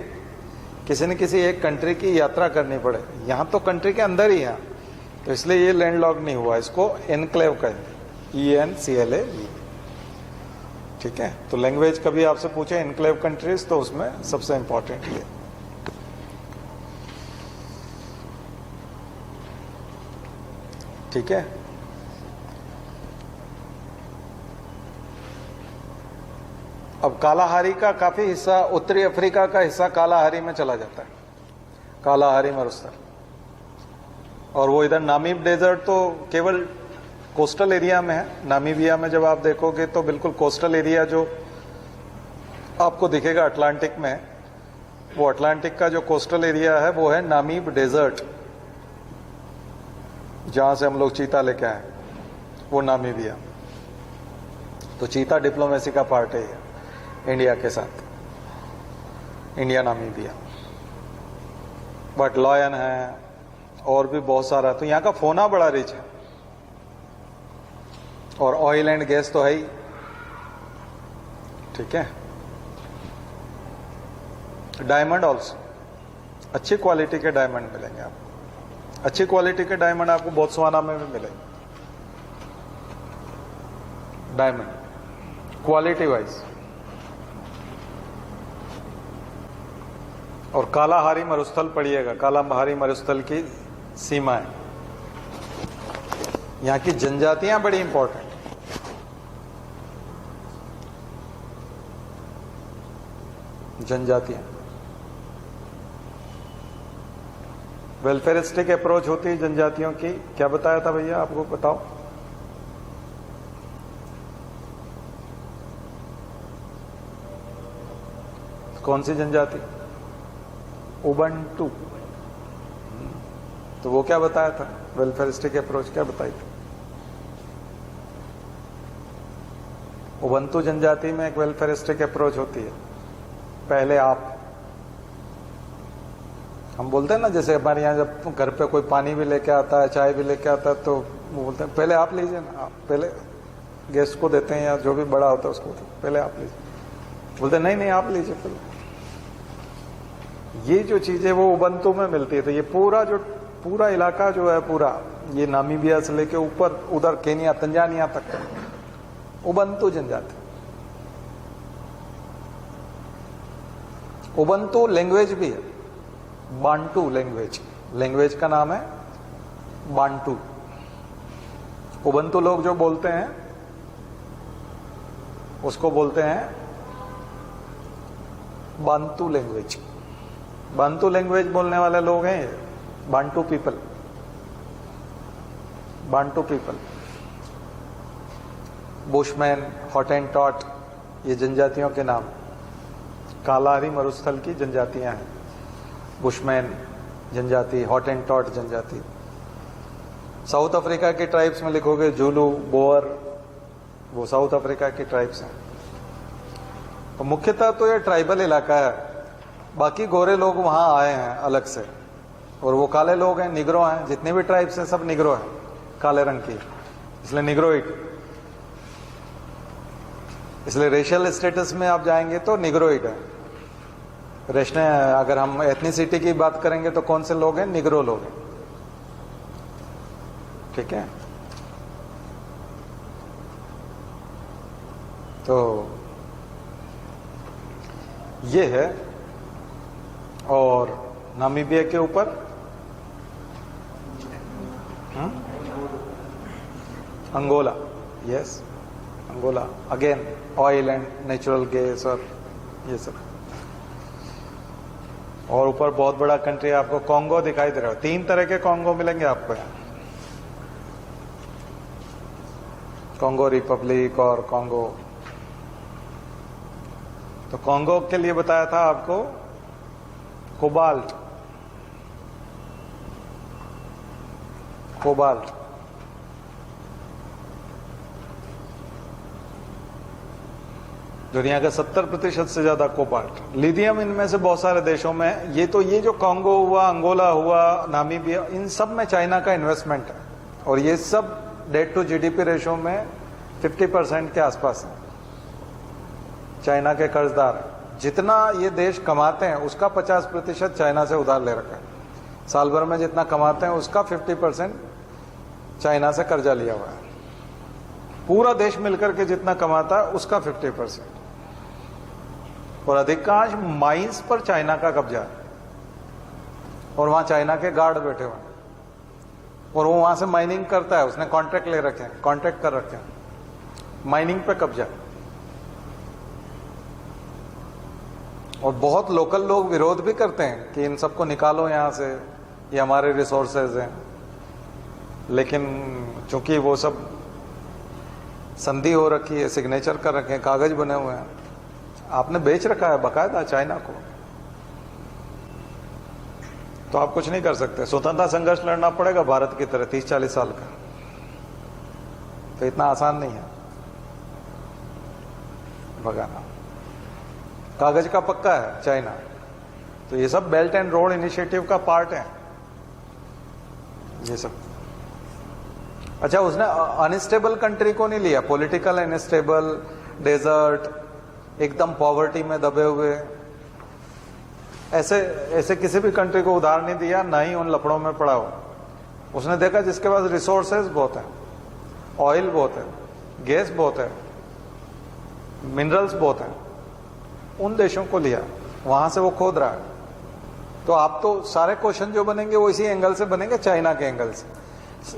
किसी न किसी एक कंट्री की यात्रा करनी पड़े। यहां तो कंट्री के अंदर ही है, तो इसलिए ये लैंडलॉक्ड नहीं हुआ, इसको एनक्लेव कहेंगे, ENCLAV, ठीक है। तो लैंग्वेज कभी आपसे पूछे एनक्लेव कंट्रीज, तो उसमें सबसे इंपॉर्टेंट ये, ठीक है। अब कालाहारी का काफी हिस्सा, उत्तरी अफ्रीका का हिस्सा कालाहारी में चला जाता है, कालाहारी मरुस्थल। और वो इधर नामीब डेजर्ट तो केवल कोस्टल एरिया में है। नामीबिया में जब आप देखोगे तो बिल्कुल कोस्टल एरिया जो आपको दिखेगा अटलांटिक में, वो अटलांटिक का जो कोस्टल एरिया है वो है नामीब डेजर्ट, जहां से हम लोग चीता लेके आए, वो नामीबिया। तो चीता डिप्लोमेसी का पार्ट है ये इंडिया के साथ, इंडिया नामीबिया। बट लॉयन है और भी बहुत सारा। तो यहाँ का फोना बड़ा रिच है, और ऑयल एंड गैस तो है ही, ठीक है। डायमंड ऑल्सो, अच्छी क्वालिटी के डायमंड मिलेंगे आपको। अच्छी क्वालिटी के डायमंड आपको बोत्सवाना में भी मिलेंगे, डायमंड क्वालिटी वाइज। और कालाहारी मरुस्थल पढ़िएगा, कालाहारी मरुस्थल की सीमाएं, यहां की जनजातियां बड़ी इंपॉर्टेंट। जनजातियां वेलफेयरिस्टिक अप्रोच होती है जनजातियों की। क्या बताया था भैया, आपको बताओ। कौन सी जनजाति? उबंटू। तो वो क्या बताया था, वेलफेयरिस्टिक अप्रोच क्या बताई थी? उबंटू जनजाति में एक वेलफेयरिस्टिक अप्रोच होती है, पहले आप। हम बोलते हैं ना, जैसे हमारे यहाँ जब घर पे कोई पानी भी लेके आता है, चाय भी लेके आता है, तो वो बोलते हैं पहले आप लीजिए ना, आप पहले गेस्ट को देते हैं, या जो भी बड़ा होता है उसको पहले आप लीजिए। बोलते नहीं नहीं आप लीजिए पहले। ये जो चीजें वो उबंटू में मिलती है। तो ये पूरा इलाका जो है, पूरा ये नामीबिया से लेके ऊपर उधर केनिया तंजानिया तक उबंटू जनजाति। उबंटू लैंग्वेज भी है, बांटू लैंग्वेज, लैंग्वेज का नाम है बांटू। उबंटू लोग जो बोलते हैं उसको बोलते हैं बांटू लैंग्वेज। बांटू लैंग्वेज बोलने वाले लोग हैं Bantu people, Bantu people. Bushman, Hottentot, ये जनजातियों के नाम। कालाहारी मरुस्थल की जनजातियां हैं। बुशमैन जनजाति, हॉटेंटॉट जनजाति। साउथ अफ्रीका के ट्राइब्स में लिखोगे जुलू, बोअर, वो साउथ अफ्रीका की ट्राइब्स हैं। तो मुख्यतः तो ये ट्राइबल इलाका है। बाकी गोरे लोग वहां आए हैं अलग से, और वो काले लोग हैं, निग्रो हैं। जितने भी ट्राइब्स हैं सब निग्रो हैं, काले रंग की, इसलिए निग्रोइड। इसलिए रेशियल स्टेटस में आप जाएंगे तो निग्रोइड है। रेशनल, अगर हम एथनिसिटी की बात करेंगे तो कौन से लोग हैं? निग्रो लोग हैं। ठीक है, तो ये है। और नामीबिया के ऊपर Angola, yes Angola, again oil and natural gas और ये सब। और ऊपर बहुत बड़ा कंट्री आपको कॉन्गो दिखाई दे रहा है। 3 तरह के कॉन्गो मिलेंगे आपको यहाँ, कॉन्गो रिपब्लिक और कॉन्गो। तो कॉन्गो के लिए बताया था आपको कोबाल्ट, कोबाल्ट दुनिया का 70% से ज्यादा कोबाल्ट। लिथियम इनमें से बहुत सारे देशों में। ये तो ये जो कॉन्गो हुआ, अंगोला हुआ, नामीबिया, इन सब में चाइना का इन्वेस्टमेंट है। और ये सब डेट टू जीडीपी रेशो में 50% के आसपास है। चाइना के कर्जदार हैं। जितना ये देश कमाते हैं उसका 50% चाइना से उधार ले रखा है। साल भर में जितना कमाते हैं उसका 50% चाइना से कर्जा लिया हुआ है। पूरा देश मिलकर के जितना कमाता है उसका 50%। और अधिकांश माइंस पर चाइना का कब्जा है, और वहां चाइना के गार्ड बैठे हुए हैं, और वो वहां से माइनिंग करता है। उसने कॉन्ट्रैक्ट ले रखे हैं, कॉन्ट्रैक्ट कर रखे हैं, माइनिंग पे कब्जा। और बहुत लोकल लोग विरोध भी करते हैं कि इन सबको निकालो यहां से, ये हमारे रिसोर्सेज हैं। लेकिन चूंकि वो सब संधि हो रखी है, सिग्नेचर कर रखे हैं, कागज बने हुए हैं, आपने बेच रखा है बकायदा चाइना को, तो आप कुछ नहीं कर सकते। स्वतंत्रता संघर्ष लड़ना पड़ेगा भारत की तरह 30-40 साल का। तो इतना आसान नहीं है भगाना। कागज का पक्का है चाइना। तो ये सब बेल्ट एंड रोड इनिशिएटिव का पार्ट है ये सब। अच्छा, उसने अनस्टेबल कंट्री को नहीं लिया, पॉलिटिकल अनस्टेबल, डेजर्ट, एकदम पॉवर्टी में दबे हुए, ऐसे किसी भी कंट्री को उधार नहीं दिया, ना ही उन लफड़ों में पड़ा हो। उसने देखा जिसके पास रिसोर्सेज बहुत है, ऑयल बहुत है, गैस बहुत है, मिनरल्स बहुत है, उन देशों को लिया, वहां से वो खोद रहा है। तो आप तो सारे क्वेश्चन जो बनेंगे वो इसी एंगल से बनेंगे, चाइना के एंगल से।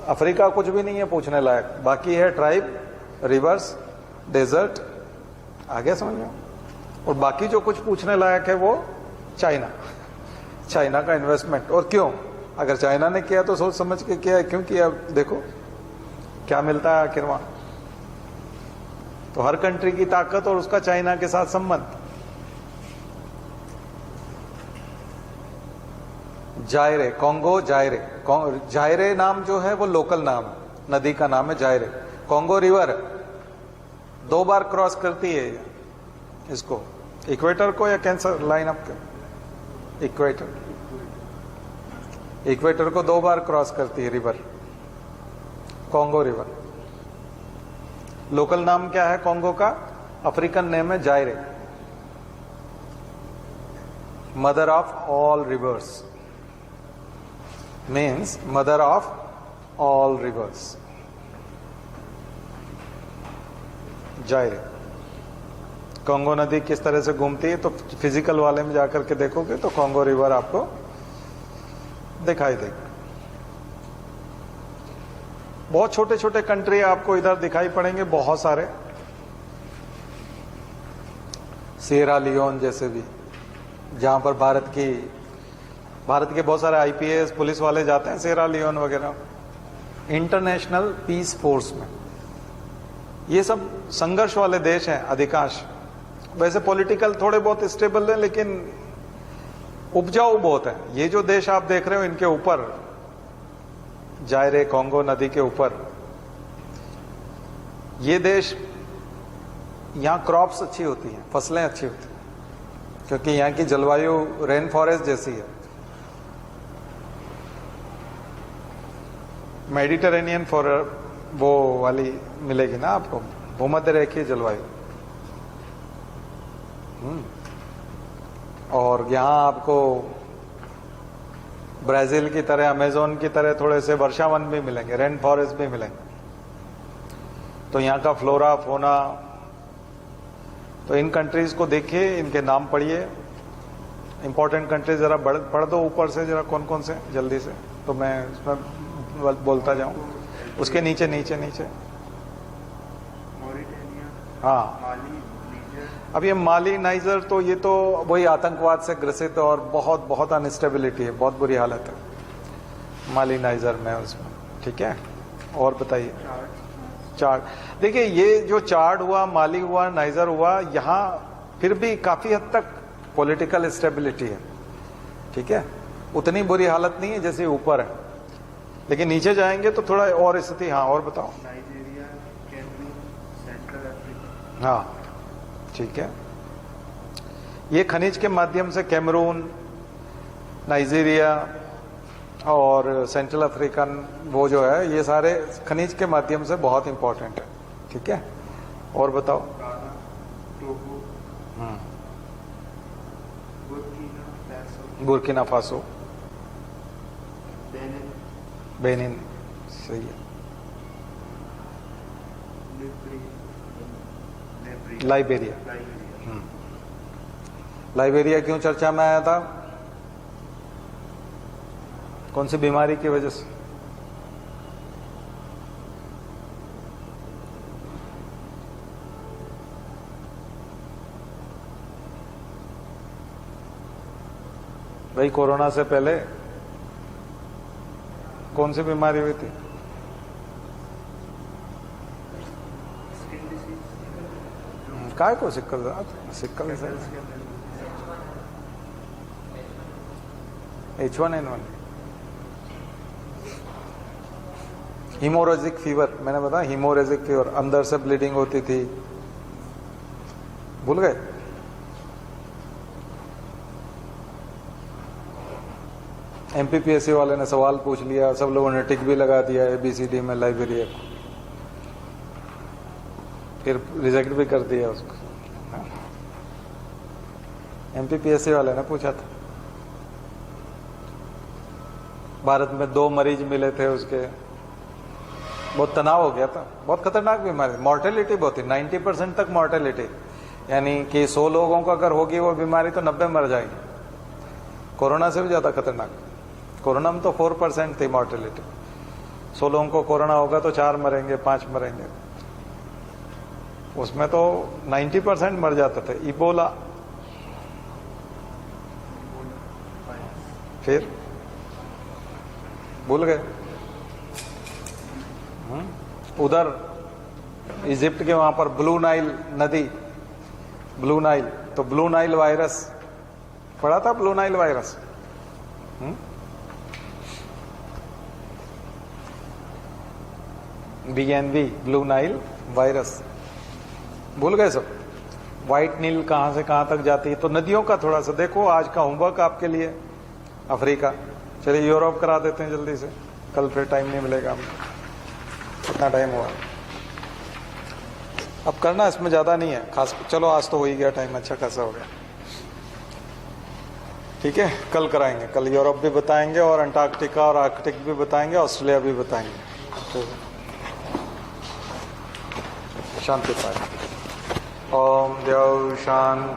अफ्रीका कुछ भी नहीं है पूछने लायक, बाकी है ट्राइब, रिवर्स, डेजर्ट, आगे समझ में। और बाकी जो कुछ पूछने लायक है वो चाइना, चाइना का इन्वेस्टमेंट। और क्यों? अगर चाइना ने किया तो सोच समझ के किया है, क्यों किया देखो क्या मिलता है आखिर वहां। तो हर कंट्री की ताकत और उसका चाइना के साथ संबंध। जायरे, कॉन्गो जायरे, जायरे नाम जो है वो लोकल नाम है, नदी का नाम है जायरे। कॉन्गो रिवर 2 बार क्रॉस करती है इसको, इक्वेटर को या कैंसर लाइन अप के इक्वेटर को 2 बार क्रॉस करती है रिवर, कॉन्गो रिवर। लोकल नाम क्या है कॉन्गो का? अफ्रीकन नेम है जायरे, mother of all reverse, means mother of all rivers, जायरे। Congo नदी किस तरह से घूमती है तो फिजिकल वाले में जाकर के देखोगे तो कॉन्गो रिवर आपको दिखाई देगा। बहुत छोटे छोटे कंट्री आपको इधर दिखाई पड़ेंगे, बहुत सारे, सिएरा लियोन जैसे भी, जहां पर भारत के बहुत सारे आईपीएस पुलिस वाले जाते हैं सिएरा लियोन वगैरह, इंटरनेशनल पीस फोर्स में। ये सब संघर्ष वाले देश हैं अधिकांश। वैसे पॉलिटिकल थोड़े बहुत स्टेबल हैं, लेकिन उपजाऊ बहुत है। ये जो देश आप देख रहे हो इनके ऊपर, जायरे कॉन्गो नदी के ऊपर, ये देश, यहां क्रॉप्स अच्छी होती हैं, फसलें अच्छी होती हैं, क्योंकि यहां की जलवायु रेन फॉरेस्ट जैसी है। मेडिटेरेनियन फॉर वो वाली मिलेगी ना आपको, भूमध्य रेखीय जलवायु। और यहां आपको ब्राजील की तरह, अमेजोन की तरह थोड़े से वर्षावन भी मिलेंगे, रेन फॉरेस्ट भी मिलेंगे। तो यहाँ का फ्लोरा फोना, तो इन कंट्रीज को देखिए, इनके नाम पढ़िए, इंपॉर्टेंट कंट्रीज जरा पढ़ दो ऊपर से जरा, कौन कौन से, जल्दी से, तो मैं इसमें बोलता जाऊं। उसके नीचे नीचे नीचे, हाँ, अब ये माली, नाइजर, तो ये तो वही आतंकवाद से ग्रसित और बहुत बहुत अनस्टेबिलिटी है, बहुत बुरी हालत है माली नाइजर में उसमें। ठीक है, और बताइए। चार्ड, देखिए ये जो चार्ड हुआ, माली हुआ, नाइजर हुआ, यहाँ फिर भी काफी हद तक पॉलिटिकल स्टेबिलिटी है। ठीक है, उतनी बुरी हालत नहीं है जैसे ऊपर है, लेकिन नीचे जाएंगे तो थोड़ा और स्थिति। हाँ, और बताओ। Nigeria, Cameroon, Central Africa. हाँ, ठीक है, ये खनिज के माध्यम से कैमरून, नाइजीरिया और सेंट्रल अफ्रीकन, वो जो है, ये सारे खनिज के माध्यम से बहुत इंपॉर्टेंट है। ठीक है, और बताओ। गाना, Togo, Burkina Faso, Benin, Benin, सही है, लाइबेरिया। लाइबेरिया क्यों चर्चा में आया था? कौन सी बीमारी की वजह से? भाई कोरोना से पहले कौन सी बीमारी हुई थी? काय को sickle, sickle H1N1, haemorrhagic fever, मैंने बताया हीमोरेजिक फीवर, अंदर से ब्लीडिंग होती थी, भूल गए? एमपीपीएससी वाले ने सवाल पूछ लिया, सब लोगों ने टिक भी लगा दिया ABCD में लाइब्रेरिया को, फिर रिजेक्ट भी कर दिया उसको। एमपीपीएससी वाले ने पूछा था। भारत में 2 मरीज मिले थे उसके, बहुत तनाव हो गया था, बहुत खतरनाक बीमारी, मॉर्टेलिटी बहुत थी, 90% तक मॉर्टेलिटी, यानी कि 100 लोगों को अगर होगी वो बीमारी तो 90 मर जाएंगे। कोरोना से भी ज्यादा खतरनाक, कोरोना में तो 4% थी मॉर्टेलिटी, 100 लोगों को कोरोना होगा तो 4 मरेंगे, 5 मरेंगे, उसमें तो 90% मर जाते थे। इबोला, फिर भूल गए। उधर इजिप्ट के वहां पर ब्लू नाइल नदी, ब्लू नाइल, तो ब्लू नाइल वायरस पड़ा था, blue Nile virus. BNV, blue Nile virus, भूल गए सब। व्हाइट नील कहां से कहां तक जाती है, तो नदियों का थोड़ा सा देखो। आज का होमवर्क आपके लिए, अफ्रीका। चलिए यूरोप करा देते हैं जल्दी से, कल फिर टाइम नहीं मिलेगा हमको, कितना टाइम हुआ अब करना, इसमें ज्यादा नहीं है खास। चलो आज तो हो ही गया टाइम, अच्छा खासा हो गया। ठीक है, कल कराएंगे, कल यूरोप भी बताएंगे और अंटार्कटिका और आर्कटिक भी बताएंगे, ऑस्ट्रेलिया भी बताएंगे। शांति पाए। ओम देव शांति।